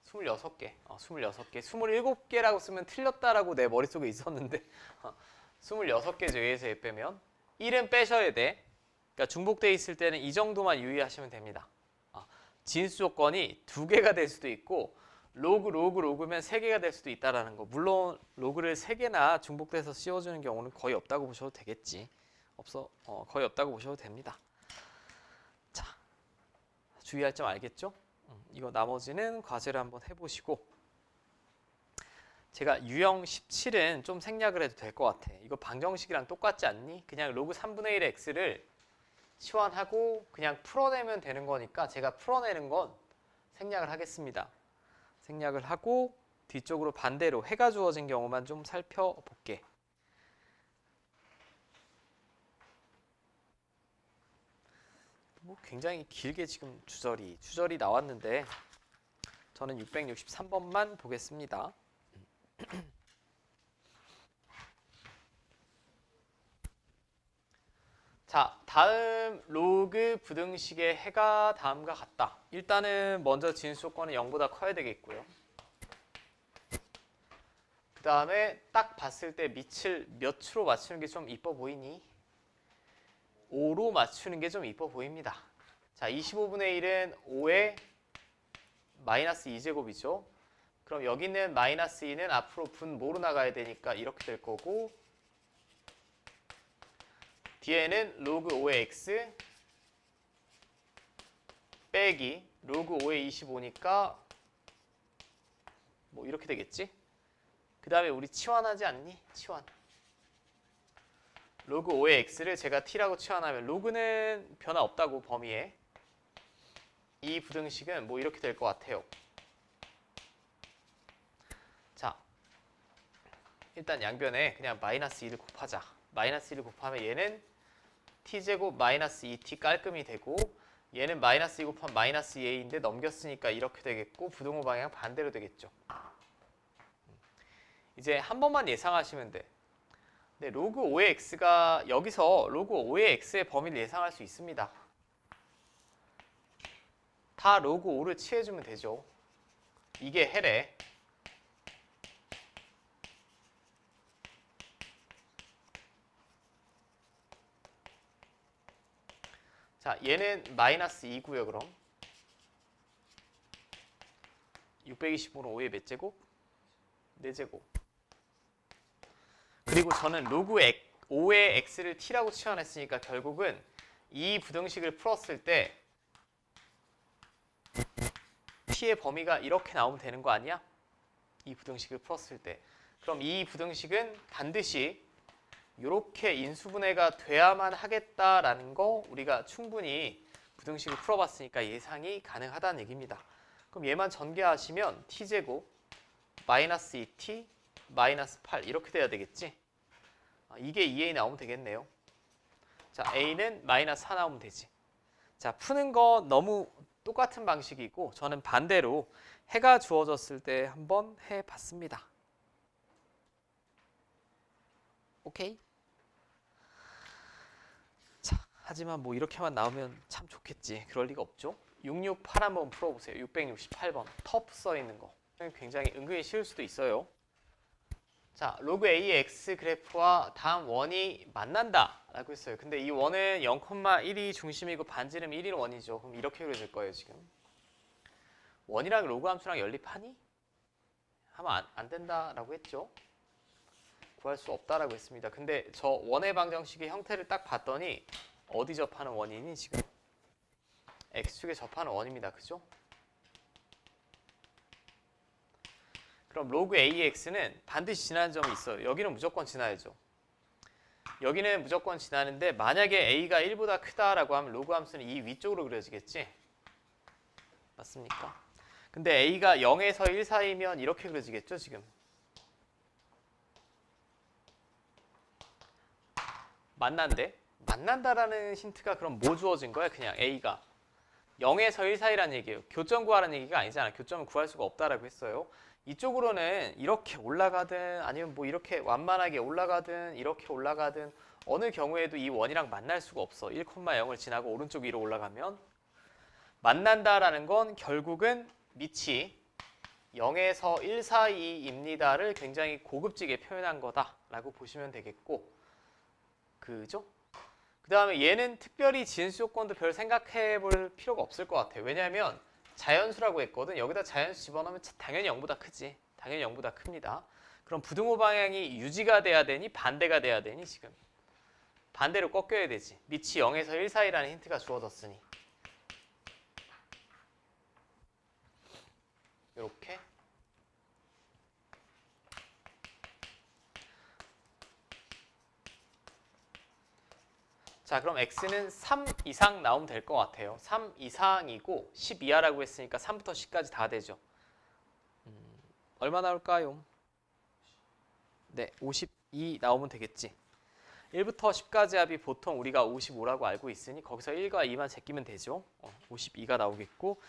26개. 26개. 27개라고 쓰면 틀렸다라고 내 머릿속에 있었는데 26개죠. A에서 A 빼면. 1은 빼셔야 돼. 그러니까 중복되어 있을 때는 이 정도만 유의하시면 됩니다. 진수 조건이 2개가 될 수도 있고 로그면 3개가 될 수도 있다라는 거. 물론 로그를 3개나 중복돼서 씌워주는 경우는 거의 없다고 보셔도 되겠지. 거의 없다고 보셔도 됩니다. 자, 주의할 점 알겠죠? 이거 나머지는 과제를 한번 해보시고 제가 유형 17은 좀 생략을 해도 될 것 같아. 이거 방정식이랑 똑같지 않니? 그냥 로그 3분의 1의 x를 치환하고 그냥 풀어내면 되는 거니까 제가 풀어내는 건 생략을 하겠습니다. 생략을 하고 뒤쪽으로 반대로 해가 주어진 경우만 좀 살펴볼게. 뭐 굉장히 길게 지금 주절이 나왔는데 저는 663번만 보겠습니다. 자, 다음 로그 부등식의 해가 다음과 같다. 일단은 먼저 진수 조건은 0보다 커야 되겠고요. 다음에 딱 봤을 때 밑을 몇 추로 맞추는 게 좀 이뻐 보이니? 5로 맞추는 게 좀 이뻐 보입니다. 자, 25분의 1은 5의 마이너스 2제곱이죠. 그럼 여기 있는 마이너스 2는 앞으로 분모로 나가야 되니까 이렇게 될 거고, 뒤에는 로그 5의 x 빼기 로그 5의 25니까 뭐 이렇게 되겠지? 그 다음에 우리 치환하지 않니? 치환. 로그 5의 x를 제가 t라고 치환하면 로그는 변화 없다고 범위에. 이 부등식은 뭐 이렇게 될 것 같아요. 자, 일단 양변에 그냥 마이너스 2를 곱하자. 마이너스 1을 곱하면 얘는 t제곱 마이너스 2t 깔끔이 되고, 얘는 마이너스 2 곱하면 마이너스 2a인데 넘겼으니까 이렇게 되겠고, 부등호 방향 반대로 되겠죠. 이제 한 번만 예상하시면 돼. 네, 로그 5의 x가 여기서 로그 5의 x의 범위를 예상할 수 있습니다. 다 로그 5를 취해주면 되죠. 이게 해래. 자, 얘는 마이너스 2고요. 그럼 625는 5의 몇 제곱? 4제곱. 그리고 저는 로그 5의 x를 t라고 치환했으니까 결국은 이 부등식을 풀었을 때 t의 범위가 이렇게 나오면 되는 거 아니야? 이 부등식을 풀었을 때. 그럼 이 부등식은 반드시 이렇게 인수분해가 돼야만 하겠다라는 거 우리가 충분히 부등식을 풀어봤으니까 예상이 가능하다는 얘기입니다. 그럼 얘만 전개하시면 t제곱 마이너스 2t 마이너스 8 이렇게 돼야 되겠지? 이게 2a 나오면 되겠네요. 자, a는 마이너스 4 나오면 되지. 자, 푸는 거 너무 똑같은 방식이고 저는 반대로 해가 주어졌을 때 한번 해봤습니다. 오케이? 자, 하지만 뭐 이렇게만 나오면 참 좋겠지. 그럴 리가 없죠. 668 한번 풀어보세요. 668번 터프 써있는 거. 굉장히 은근히 쉬울 수도 있어요. 자, 로그 ax 그래프와 다음 원이 만난다 라고 했어요. 근데 이 원은 0,1이 중심이고 반지름 1이 원이죠. 그럼 이렇게 그려질 거예요. 지금 원이랑 로그 함수랑 연립하니? 하면 안 된다라고 했죠. 구할 수 없다라고 했습니다. 근데 저 원의 방정식의 형태를 딱 봤더니 어디 접하는 원이니? 지금 x축에 접하는 원입니다. 그죠? 그럼 로그 ax는 반드시 지나는 점이 있어요. 여기는 무조건 지나야죠. 여기는 무조건 지나는데 만약에 a가 1보다 크다라고 하면 로그 함수는 이 위쪽으로 그려지겠지? 맞습니까? 근데 a가 0에서 1 사이면 이렇게 그려지겠죠? 지금 만난다라는 힌트가 그럼 뭐 주어진 거야? 그냥 a가 0에서 1 사이라는 얘기예요. 교점 구하라는 얘기가 아니잖아. 교점을 구할 수가 없다라고 했어요. 이쪽으로는 이렇게 올라가든 아니면 뭐 이렇게 완만하게 올라가든 이렇게 올라가든 어느 경우에도 이 원이랑 만날 수가 없어. 1,0을 지나고 오른쪽 위로 올라가면 만난다라는 건 결국은 밑이 0에서 1 사이입니다를 굉장히 고급지게 표현한 거다라고 보시면 되겠고, 그죠? 그 다음에 얘는 특별히 진수 조건도 별 생각해 볼 필요가 없을 것 같아요. 왜냐하면 자연수라고 했거든. 여기다 자연수 집어넣으면 당연히 0보다 크지. 당연히 0보다 큽니다. 그럼 부등호 방향이 유지가 돼야 되니 반대가 돼야 되니? 지금 반대로 꺾여야 되지. 밑이 0에서 1 사이라는 힌트가 주어졌으니 이렇게. 자, 그럼 x는 3 이상 나오면 될 것 같아요. 3 이상이고 10 이하라고 했으니까 3부터 10까지 다 되죠. 얼마 나올까요? 네, 52 나오면 되겠지. 1부터 10까지 합이 보통 우리가 55라고 알고 있으니 거기서 1과 2만 제끼면 되죠. 52가 나오겠고,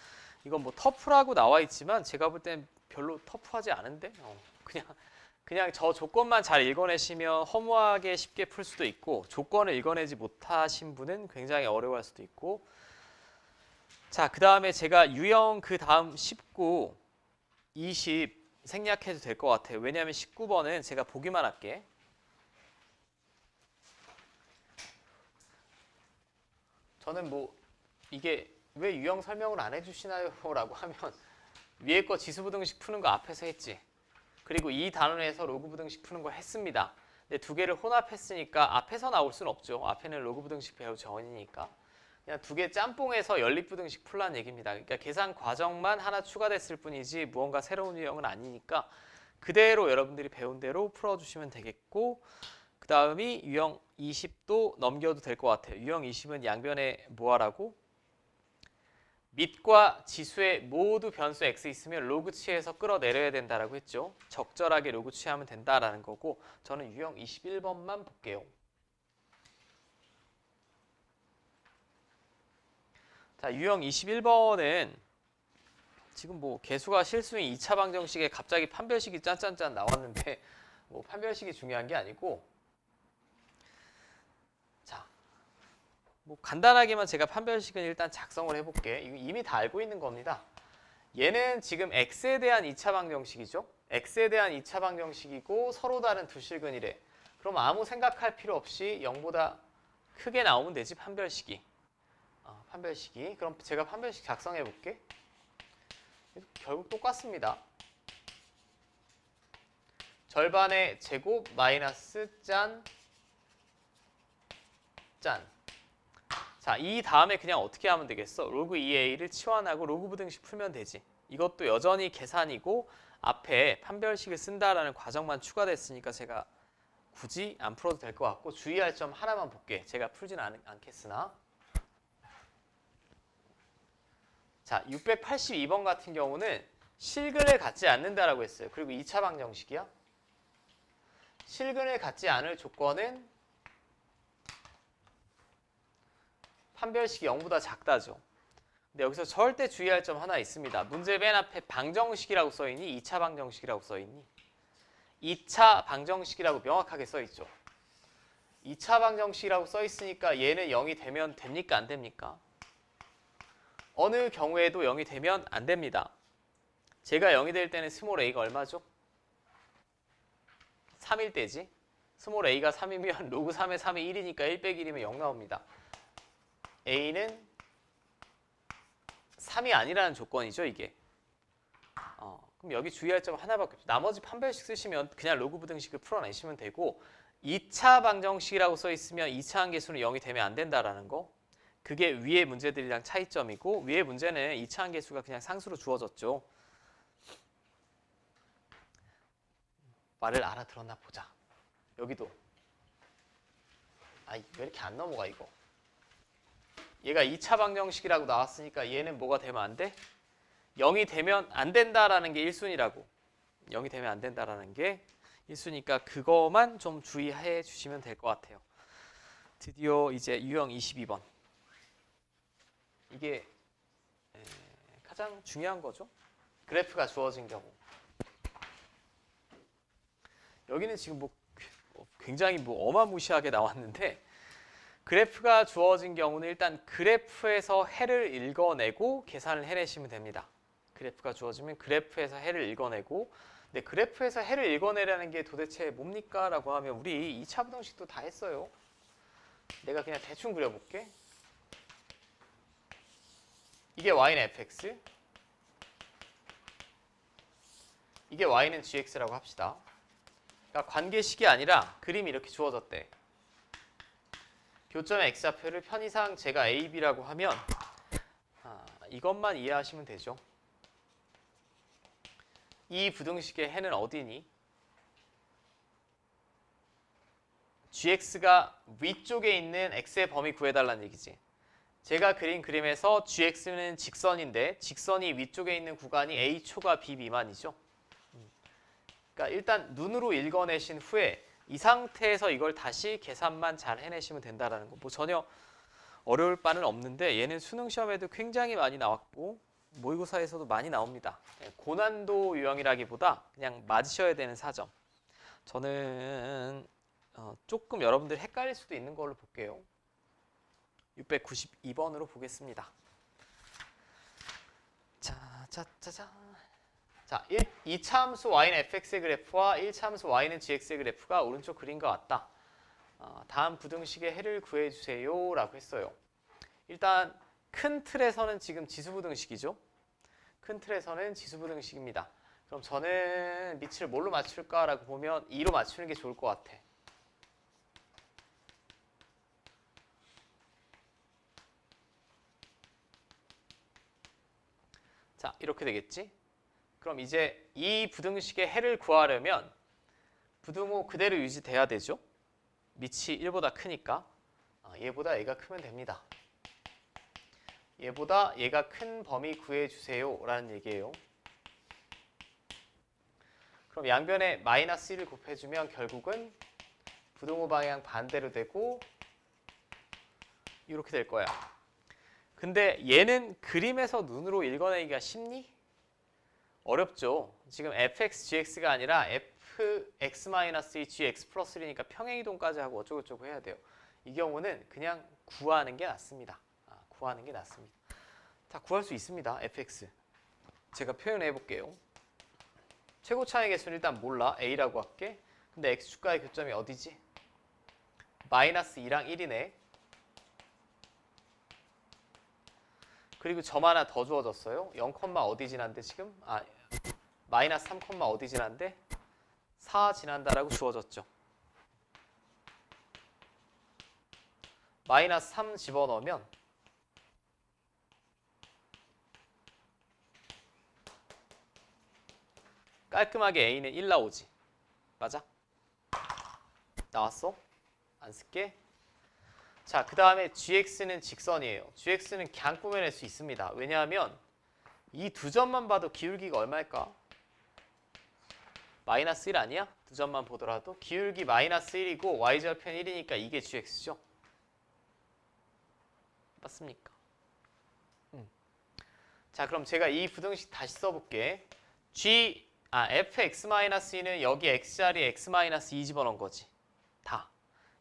이건 뭐 터프라고 나와 있지만 제가 볼 땐 별로 터프하지 않은데 그냥 저 조건만 잘 읽어내시면 허무하게 쉽게 풀 수도 있고, 조건을 읽어내지 못하신 분은 굉장히 어려워할 수도 있고. 자, 그 다음에 제가 유형 그 다음 19, 20 생략해도 될 것 같아요. 왜냐하면 19번은 제가 보기만 할게. 저는 뭐 이게 왜 유형 설명을 안 해주시나요? 라고 하면 위에 거 지수부등식 푸는 거 앞에서 했지. 그리고 이 단원에서 로그부등식 푸는 거 했습니다. 근데 두 개를 혼합했으니까 앞에서 나올 수는 없죠. 앞에는 로그부등식 배우 전이니까. 그냥 두 개 짬뽕해서 연립부등식 풀란 얘기입니다. 그러니까 계산 과정만 하나 추가됐을 뿐이지 무언가 새로운 유형은 아니니까 그대로 여러분들이 배운 대로 풀어주시면 되겠고, 그 다음이 유형 20도 넘겨도 될 것 같아요. 유형 20은 양변에 뭐하라고? 밑과 지수에 모두 변수 x 있으면 로그 취해서 끌어내려야 된다라고 했죠. 적절하게 로그 취하면 된다라는 거고, 저는 유형 21번만 볼게요. 자, 유형 21번은 지금 뭐 개수가 실수인 2차 방정식에 갑자기 판별식이 짠짠짠 나왔는데 뭐 판별식이 중요한 게 아니고, 자, 뭐 간단하게만 제가 판별식은 일단 작성을 해볼게. 이거 이미 다 알고 있는 겁니다. 얘는 지금 x에 대한 2차 방정식이죠. x에 대한 2차 방정식이고 서로 다른 두 실근이래. 그럼 아무 생각할 필요 없이 0보다 크게 나오면 되지, 판별식이. 판별식이. 그럼 제가 판별식 작성해 볼게. 결국 똑같습니다. 절반의 제곱 마이너스 짠 짠. 자, 이 다음에 그냥 어떻게 하면 되겠어? 로그 2a를 치환하고 로그 부등식 풀면 되지. 이것도 여전히 계산이고 앞에 판별식을 쓴다라는 과정만 추가됐으니까 제가 굳이 안 풀어도 될 것 같고, 주의할 점 하나만 볼게. 제가 풀지는 않겠으나. 자, 682번 같은 경우는 실근을 갖지 않는다라고 했어요. 그리고 2차 방정식이야. 실근을 갖지 않을 조건은 판별식이 0보다 작다죠. 근데 여기서 절대 주의할 점 하나 있습니다. 문제 맨 앞에 방정식이라고 써있니? 2차 방정식이라고 써있니? 2차 방정식이라고 명확하게 써있죠. 2차 방정식이라고 써있으니까 얘는 0이 되면 됩니까? 안 됩니까? 어느 경우에도 0이 되면 안 됩니다. 제가 0이 될 때는 스몰 a가 얼마죠? 3일 때지. 스몰 a가 3이면 로그 3에 3이 1이니까 1 빼기 1이면 0 나옵니다. a는 3이 아니라는 조건이죠, 이게. 그럼 여기 주의할 점 하나밖에 없죠. 나머지 판별식 쓰시면 그냥 로그 부등식을 풀어내시면 되고, 2차 방정식이라고 써 있으면 2차 한계수는 0이 되면 안 된다라는 거. 그게 위의 문제들이랑 차이점이고, 위의 문제는 2차 한계수가 그냥 상수로 주어졌죠. 말을 알아들었나 보자. 여기도. 왜 이렇게 안 넘어가 이거. 얘가 2차 방정식이라고 나왔으니까 얘는 뭐가 되면 안 돼? 0이 되면 안 된다라는 게 1순위라고. 0이 되면 안 된다라는 게 1순위니까 그거만 좀 주의해 주시면 될 것 같아요. 드디어 이제 유형 22번. 이게 가장 중요한 거죠. 그래프가 주어진 경우. 여기는 지금 뭐 굉장히 뭐 어마무시하게 나왔는데, 그래프가 주어진 경우는 일단 그래프에서 해를 읽어내고 계산을 해내시면 됩니다. 그래프가 주어지면 그래프에서 해를 읽어내고, 근데 그래프에서 해를 읽어내라는 게 도대체 뭡니까? 라고 하면 우리 2차 부등식도 다 했어요. 내가 그냥 대충 그려볼게. 이게 y는 fx, 이게 y는 gx라고 합시다. 그러니까 관계식이 아니라 그림이 이렇게 주어졌대. 교점의 x좌표를 편의상 제가 a, b라고 하면 이것만 이해하시면 되죠. 이 부등식의 해는 어디니? gx가 위쪽에 있는 x의 범위 구해달라는 얘기지. 제가 그린 그림에서 gx는 직선인데 직선이 위쪽에 있는 구간이 a초가 b 미만이죠. 그러니까 일단 눈으로 읽어내신 후에 이 상태에서 이걸 다시 계산만 잘 해내시면 된다라는 거. 뭐 전혀 어려울 바는 없는데 얘는 수능 시험에도 굉장히 많이 나왔고 모의고사에서도 많이 나옵니다. 고난도 유형이라기보다 그냥 맞으셔야 되는 사점. 저는 조금 여러분들 헷갈릴 수도 있는 걸로 볼게요. 692번으로 보겠습니다. 자. 자, 2차함수 y는 fx의 그래프와 1차함수 y는 gx의 그래프가 오른쪽 그림과 같다. 다음 부등식의 해를 구해주세요 라고 했어요. 일단 큰 틀에서는 지금 지수부등식이죠. 큰 틀에서는 지수부등식입니다. 그럼 저는 밑을 뭘로 맞출까라고 보면 2로 맞추는 게 좋을 것 같아. 자, 이렇게 되겠지? 그럼 이제 이 부등식의 해를 구하려면 부등호 그대로 유지돼야 되죠? 밑이 1보다 크니까 얘보다 얘가 크면 됩니다. 얘보다 얘가 큰 범위 구해주세요 라는 얘기예요. 그럼 양변에 마이너스 1을 곱해주면 결국은 부등호 방향 반대로 되고 이렇게 될 거야. 근데 얘는 그림에서 눈으로 읽어내기가 쉽니? 어렵죠. 지금 fx, gx가 아니라 fx-2 gx 플러스 1이니까 평행이동까지 하고 어쩌고저쩌고 해야 돼요. 이 경우는 그냥 구하는 게 낫습니다. 구하는 게 낫습니다. 다 구할 수 있습니다. fx. 제가 표현해 볼게요. 최고 차이 개수는 일단 몰라. a라고 할게. 근데 x축과의 교점이 어디지? 마이너스 2랑 1이네. 그리고 점 하나 더 주어졌어요. 0, 어디 지난데 지금? 마이너스 3, 어디 지난데? 4 지난다라고 주어졌죠. 마이너스 3 집어넣으면 깔끔하게 a는 1 나오지. 맞아? 나왔어? 안 쓸게. 자, 그 다음에 gx는 직선이에요. gx는 그냥 꾸며낼 수 있습니다. 왜냐하면 이 두 점만 봐도 기울기가 얼마일까? 마이너스 1 아니야? 두 점만 보더라도 기울기 마이너스 1이고 y절편 1이니까 이게 gx죠. 맞습니까? 자, 그럼 제가 이 부등식 다시 써볼게. fx-2는 여기 x자리에 x-2 집어넣은 거지. 다.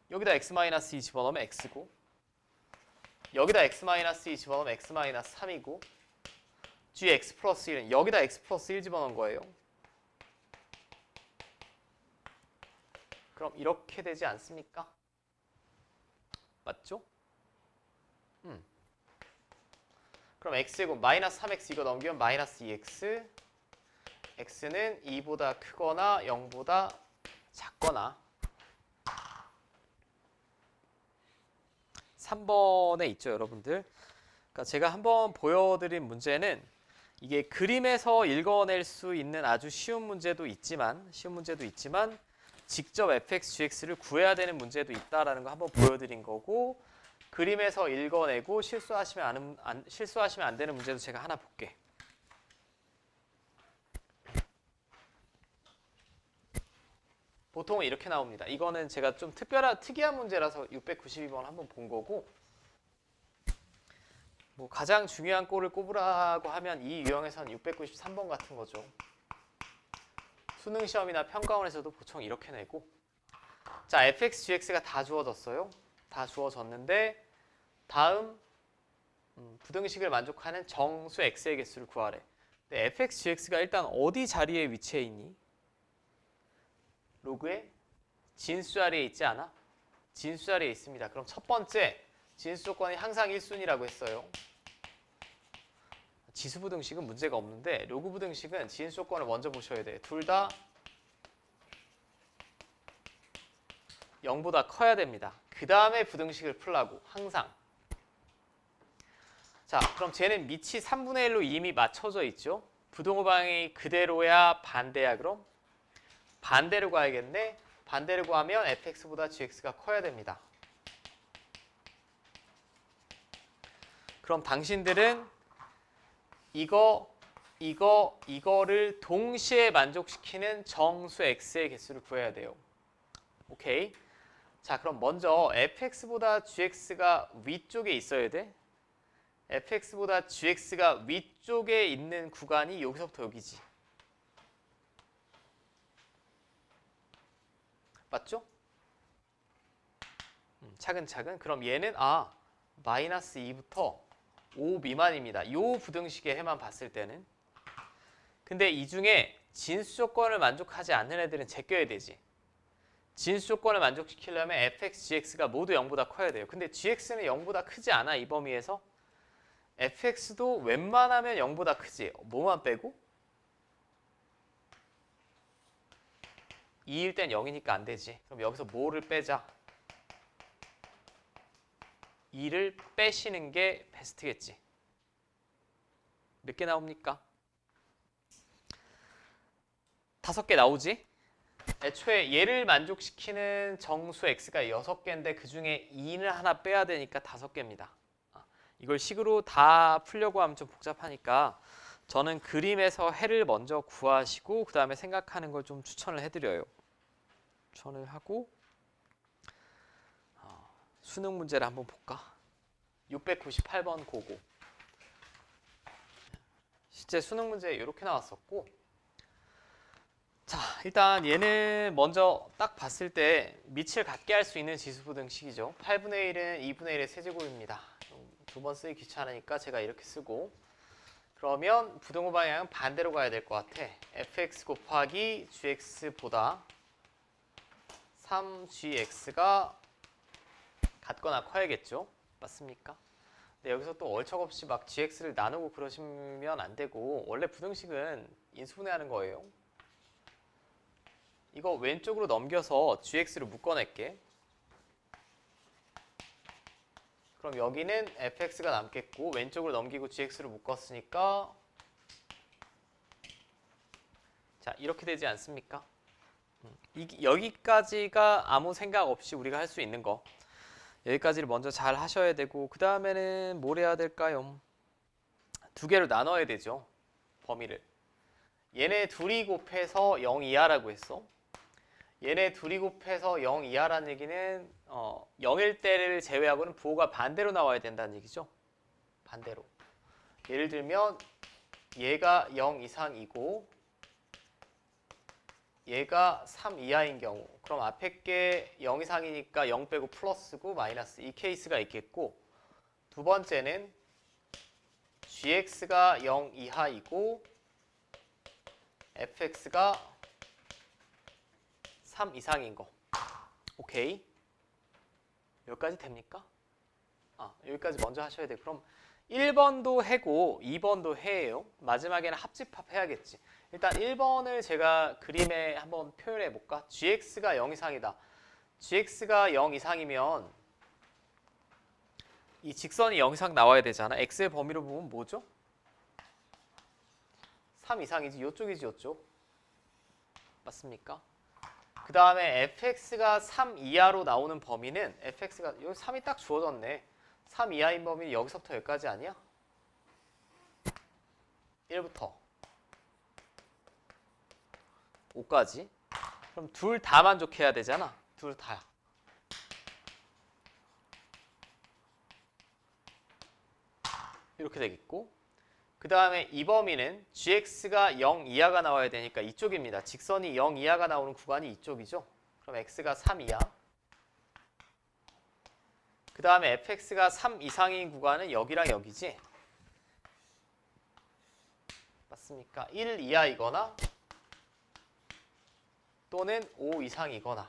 여기다 x-2 집어넣으면 x고 여기다 x-2 집어넣으면 x-3이고 gx 플러스 1은 여기다 x 플러스 1 집어넣은 거예요. 그럼 이렇게 되지 않습니까? 맞죠? 그럼 x제곱 마이너스 3x 이거 넘기면 마이너스 2x x는 2보다 크거나 0보다 작거나 3번에 있죠, 여러분들. 그러니까 제가 한번 보여드린 문제는 이게 그림에서 읽어낼 수 있는 아주 쉬운 문제도 있지만 직접 fx, gx를 구해야 되는 문제도 있다라는 거 한번 보여드린 거고 그림에서 읽어내고 실수하시면 안 되는 문제도 제가 하나 볼게. 보통은 이렇게 나옵니다. 이거는 제가 좀 특이한 문제라서 692번 한번 본 거고 뭐 가장 중요한 꼴을 꼽으라고 하면 이 유형에서는 693번 같은 거죠. 수능 시험이나 평가원에서도 보통 이렇게 내고 자, fx, gx가 다 주어졌어요. 다 주어졌는데 다음 부등식을 만족하는 정수 x의 개수를 구하래. 근데 fx, gx가 일단 어디 자리에 위치해 있니? 로그의 진수 자리에 있지 않아? 진수 자리에 있습니다. 그럼 첫 번째 진수 조건이 항상 1순위라고 했어요. 지수 부등식은 문제가 없는데 로그 부등식은 진수 조건을 먼저 보셔야 돼. 둘 다 0보다 커야 됩니다. 그 다음에 부등식을 풀라고 항상. 자, 그럼 쟤는 밑이 3분의 1로 이미 맞춰져 있죠. 부등호 방향이 그대로야 반대야 그럼? 반대로 가야겠네. 반대로 가면 fx보다 gx가 커야 됩니다. 그럼 당신들은 이거를 동시에 만족시키는 정수 x의 개수를 구해야 돼요. 오케이. 자, 그럼 먼저 fx보다 gx가 위쪽에 있어야 돼. fx보다 gx가 위쪽에 있는 구간이 여기서부터 여기지. 맞죠? 차근차근. 그럼 얘는 마이너스 2부터 5 미만입니다. 요 부등식의 해만 봤을 때는 근데 이 중에 진수 조건을 만족하지 않는 애들은 제껴야 되지. 진수 조건을 만족시키려면 fx, gx가 모두 0보다 커야 돼요. 근데 gx는 0보다 크지 않아, 이 범위에서. fx도 웬만하면 0보다 크지. 뭐만 빼고? 2일 땐 0이니까 안 되지. 그럼 여기서 뭐를 빼자? 2를 빼시는 게 베스트겠지. 몇 개 나옵니까? 5개 나오지? 애초에 얘를 만족시키는 정수 x가 6개인데 그 중에 2는 하나 빼야 되니까 5개입니다. 이걸 식으로 다 풀려고 하면 좀 복잡하니까 저는 그림에서 해를 먼저 구하시고 그 다음에 생각하는 걸 좀 추천을 해드려요. 추천을 하고 수능 문제를 한번 볼까? 698번 고고. 실제 수능 문제 이렇게 나왔었고, 자 일단 얘는 먼저 딱 봤을 때 밑을 같게 할 수 있는 지수부등식이죠. 8분의 1은 2분의 1의 세제곱입니다. 두 번 쓰기 귀찮으니까 제가 이렇게 쓰고, 그러면 부등호 방향은 반대로 가야 될 것 같아. fx 곱하기 gx보다 3gx가 같거나 커야겠죠. 맞습니까? 근데 여기서 또 얼척없이 막 gx를 나누고 그러시면 안 되고, 원래 부등식은 인수분해하는 거예요. 이거 왼쪽으로 넘겨서 gx를 묶어낼게. 그럼 여기는 fx가 남겠고, 왼쪽으로 넘기고 gx로 묶었으니까 자 이렇게 되지 않습니까? 여기까지가 아무 생각 없이 우리가 할 수 있는 거. 여기까지를 먼저 잘 하셔야 되고, 그 다음에는 뭘 해야 될까요? 두 개로 나눠야 되죠, 범위를. 얘네 둘이 곱해서 0 이하라고 했어. 얘네 둘이 곱해서 0 이하라는 얘기는 0일 때를 제외하고는 부호가 반대로 나와야 된다는 얘기죠. 반대로. 예를 들면 얘가 0 이상이고 얘가 3 이하인 경우, 그럼 앞에 게 0 이상이니까 0 빼고 플러스고 마이너스, 이 케이스가 있겠고, 두 번째는 gx가 0 이하이고 fx가 3 이상인 거. 오케이. 여기까지 됩니까? 여기까지 먼저 하셔야 돼. 그럼 1번도 해고 2번도 해예요. 마지막에는 합집합 해야겠지. 일단 1번을 제가 그림에 한번 표현해 볼까? gx가 0 이상이다. gx가 0 이상이면 이 직선이 0 이상 나와야 되잖아. x의 범위로 보면 뭐죠? 3 이상이지. 요쪽이지, 요쪽. 맞습니까? 그 다음에 fx가 3 이하로 나오는 범위는 fx가 여기 3이 딱 주어졌네. 3 이하인 범위는 여기서부터 여기까지 아니야? 1부터 5까지. 그럼 둘 다 만족해야 되잖아. 둘 다야. 이렇게 되겠고, 그 다음에 이 범위는 gx가 0 이하가 나와야 되니까 이쪽입니다. 직선이 0 이하가 나오는 구간이 이쪽이죠. 그럼 x가 3 이하. 그 다음에 fx가 3 이상인 구간은 여기랑 여기지. 맞습니까? 1 이하이거나 또는 5 이상이거나.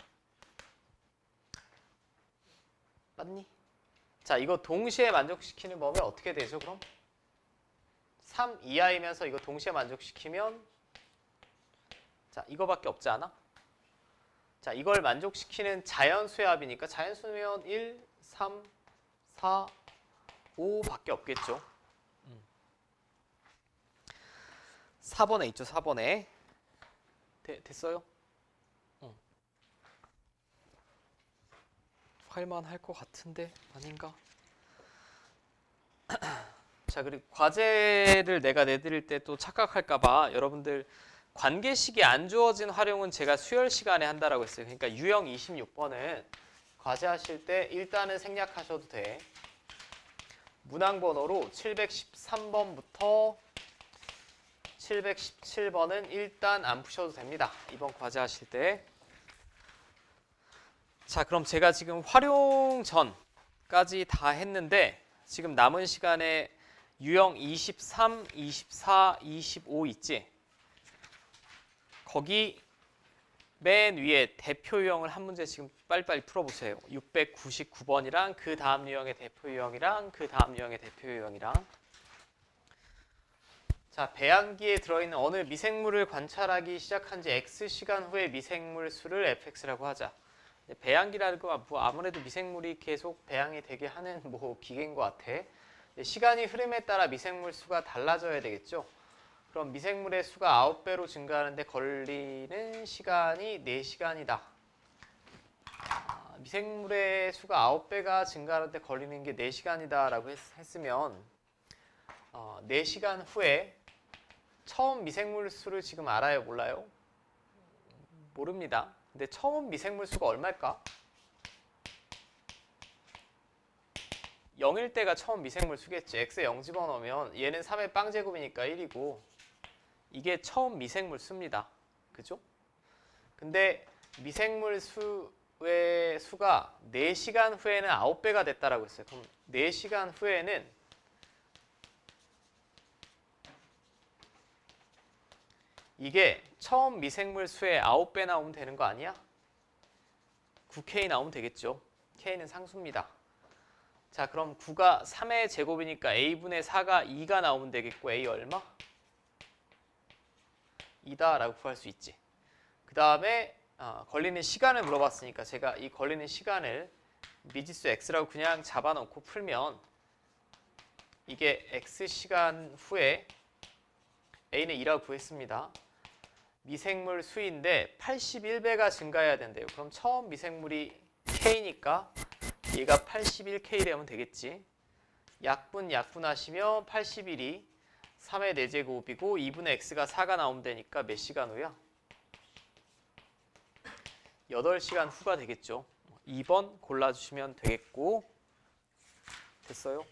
맞니? 자, 이거 동시에 만족시키는 범위 어떻게 되죠, 그럼? 3 이하이면서 이거 동시에 만족시키면, 자, 이거밖에 없지 않아? 자, 이걸 만족시키는 자연수의 합이니까 자연수면 1, 3, 4, 5밖에 없겠죠. 4번에 있죠, 4번에. 됐어요? 할만할 것 같은데 아닌가? 자, 그리고 과제를 내가 내드릴 때 또 착각할까봐 여러분들 관계식이 안 주어진 활용은 제가 수열 시간에 한다라고 했어요. 그러니까 유형 26번은 과제하실 때 일단은 생략하셔도 돼. 문항번호로 713번부터 717번은 일단 안 푸셔도 됩니다. 이번 과제하실 때. 자, 그럼 제가 지금 활용 전까지 다 했는데 지금 남은 시간에 유형 23, 24, 25 있지? 거기 맨 위에 대표 유형을 한 문제 지금 빨리빨리 풀어보세요. 699번이랑 그 다음 유형의 대표 유형이랑 그 다음 유형의 대표 유형이랑. 자, 배양기에 들어있는 어느 미생물을 관찰하기 시작한 지 X시간 후에 미생물 수를 fx라고 하자. 배양기라는 거 뭐 아무래도 미생물이 계속 배양이 되게 하는 뭐 기계인 것 같아. 시간이 흐름에 따라 미생물 수가 달라져야 되겠죠. 그럼 미생물의 수가 9배로 증가하는데 걸리는 시간이 4시간이다. 미생물의 수가 9배가 증가하는데 걸리는 게 4시간이다 라고 했으면 4시간 후에 처음 미생물 수를 지금 알아요? 몰라요? 모릅니다. 근데 처음 미생물 수가 얼마일까? 0일 때가 처음 미생물 수겠지. x에 0 집어넣으면 얘는 3의 빵제곱이니까 1이고 이게 처음 미생물 수입니다. 그죠? 근데 미생물 수의 수가 4시간 후에는 9배가 됐다라고 했어요. 그럼 4시간 후에는 이게 처음 미생물 수의 9배 나오면 되는 거 아니야? 9K 나오면 되겠죠. K는 상수입니다. 자, 그럼 9가 3의 제곱이니까 A분의 4가 2가 나오면 되겠고 A 얼마? 2다 라고 구할 수 있지. 그 다음에 걸리는 시간을 물어봤으니까 제가 이 걸리는 시간을 미지수 X라고 그냥 잡아놓고 풀면 이게 X시간 후에 A는 2라고 구했습니다. 미생물 수인데 81배가 증가해야 된대요. 그럼 처음 미생물이 K니까 얘가 81K 되면 되겠지. 약분하시면 81이 3의 4제곱이고 2분의 X가 4가 나오면 되니까 몇 시간 후야? 8시간 후가 되겠죠. 2번 골라주시면 되겠고 됐어요?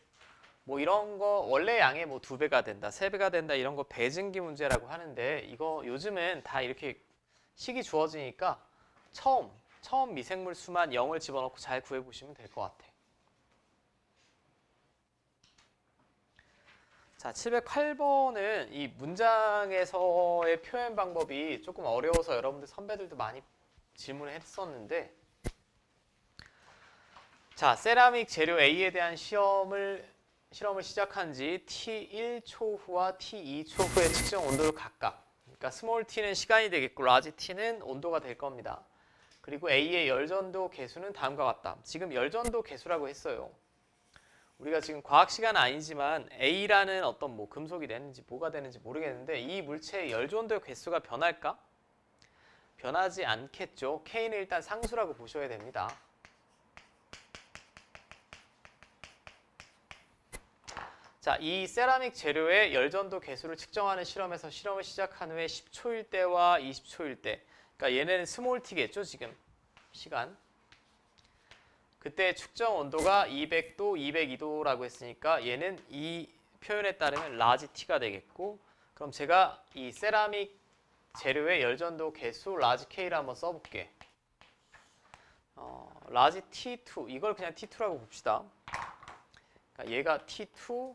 뭐 이런 거 원래 양의 뭐 2배가 된다, 3배가 된다 이런 거 배증기 문제라고 하는데 이거 요즘은 다 이렇게 식이 주어지니까 처음 미생물 수만 0을 집어넣고 잘 구해보시면 될 것 같아. 자, 708번은 이 문장에서의 표현 방법이 조금 어려워서 여러분들 선배들도 많이 질문을 했었는데 자, 세라믹 재료 A에 대한 실험을 시작한 지 T1초 후와 T2초 후의 측정 온도를 각각 그러니까 스몰 t는 시간이 되겠고 라지 t는 온도가 될 겁니다. 그리고 A의 열전도 개수는 다음과 같다. 지금 열전도 개수라고 했어요. 우리가 지금 과학 시간은 아니지만 A라는 어떤 뭐 금속이 되는지 뭐가 되는지 모르겠는데 이 물체의 열전도 개수가 변할까? 변하지 않겠죠. K는 일단 상수라고 보셔야 됩니다. 자, 이 세라믹 재료의 열전도 개수를 측정하는 실험에서 실험을 시작한 후에 10초일 때와 20초일 때 그러니까 얘네는 스몰 t겠죠, 지금 시간. 그때 측정 온도가 200도, 202도라고 했으니까 얘는 이 표현에 따르면 라지 t가 되겠고 그럼 제가 이 세라믹 재료의 열전도 개수 라지 k를 한번 써볼게. 라지 t2 이걸 그냥 t2라고 봅시다. 그러니까 얘가 t2,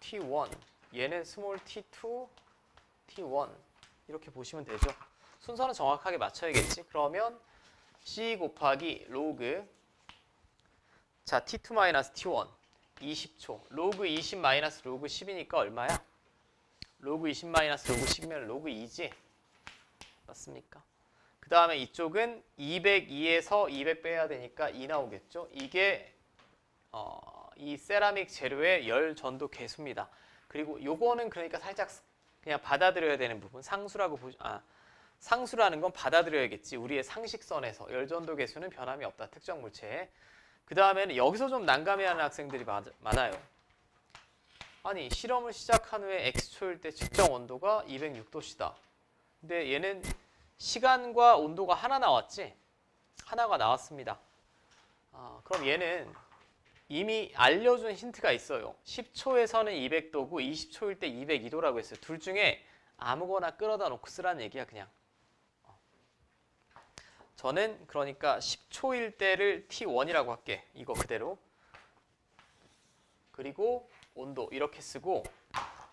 t1 얘는 스몰 t2, t1 이렇게 보시면 되죠. 순서는 정확하게 맞춰야겠지. 그러면 C 곱하기 로그 자 t2-t1 20초 로그 20 마이너스 로그 10이니까 얼마야? 로그 20 마이너스 로그 10이면 로그 2지? 맞습니까? 그 다음에 이쪽은 202에서 200 빼야 되니까 2 나오겠죠? 이게 이 세라믹 재료의 열 전도 개수입니다. 그리고 요거는 그러니까 살짝 그냥 받아들여야 되는 부분 상수라는 건 받아들여야겠지. 우리의 상식선에서 열 전도 개수는 변함이 없다. 특정 물체에. 그 다음에는 여기서 좀 난감해하는 학생들이 많아요. 아니 실험을 시작한 후에 X초일 때 측정 온도가 206도시다. 근데 얘는 시간과 온도가 하나 나왔지? 하나가 나왔습니다. 그럼 얘는 이미 알려준 힌트가 있어요. 10초에서는 200도고 20초일 때 202도라고 했어요. 둘 중에 아무거나 끌어다 놓고 쓰라는 얘기야 그냥. 저는 그러니까 10초일 때를 T1이라고 할게. 이거 그대로. 그리고 온도 이렇게 쓰고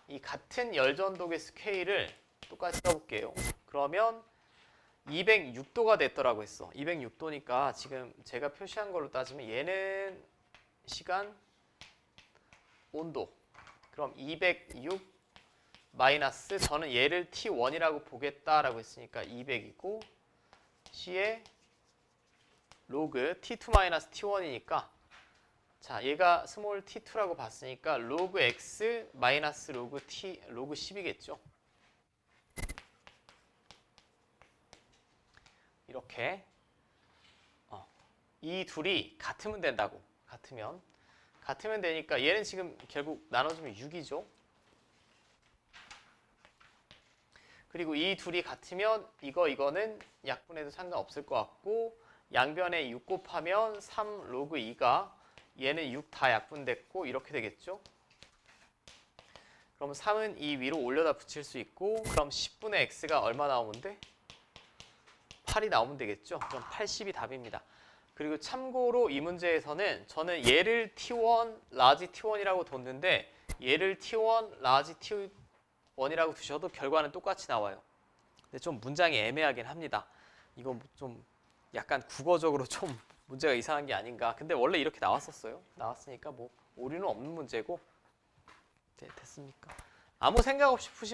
이 같은 열전도 개수 K를 똑같이 써볼게요. 그러면 206도가 됐더라고 했어. 206도니까 지금 제가 표시한 걸로 따지면 얘는 시간, 온도. 그럼 206 마이너스 저는 얘를 T1이라고 보겠다라고 했으니까 200이고 C에 로그 T2 마이너스 T1이니까 자 얘가 스몰 T2라고 봤으니까 로그 X 마이너스 로그 T 로그 10이겠죠. 이렇게 이 둘이 같으면 된다고. 같으면 되니까 얘는 지금 결국 나눠주면 6이죠. 그리고 이 둘이 같으면 이거는 약분해도 상관없을 것 같고 양변에 6 곱하면 3 로그 2가 얘는 6 다 약분됐고 이렇게 되겠죠. 그럼 3은 이 위로 올려다 붙일 수 있고 그럼 10분의 x가 얼마 나오면 돼? 8이 나오면 되겠죠. 그럼 80이 답입니다. 그리고 참고로 이 문제에서는 저는 얘를 T1, 라지 T1이라고 뒀는데 얘를 T1, 라지 T1이라고 두셔도 결과는 똑같이 나와요. 근데 좀 문장이 애매하긴 합니다. 이거 좀 약간 국어적으로 좀 문제가 이상한 게 아닌가. 근데 원래 이렇게 나왔었어요. 나왔으니까 뭐 오류는 없는 문제고. 네, 됐습니까? 아무 생각 없이 푸시면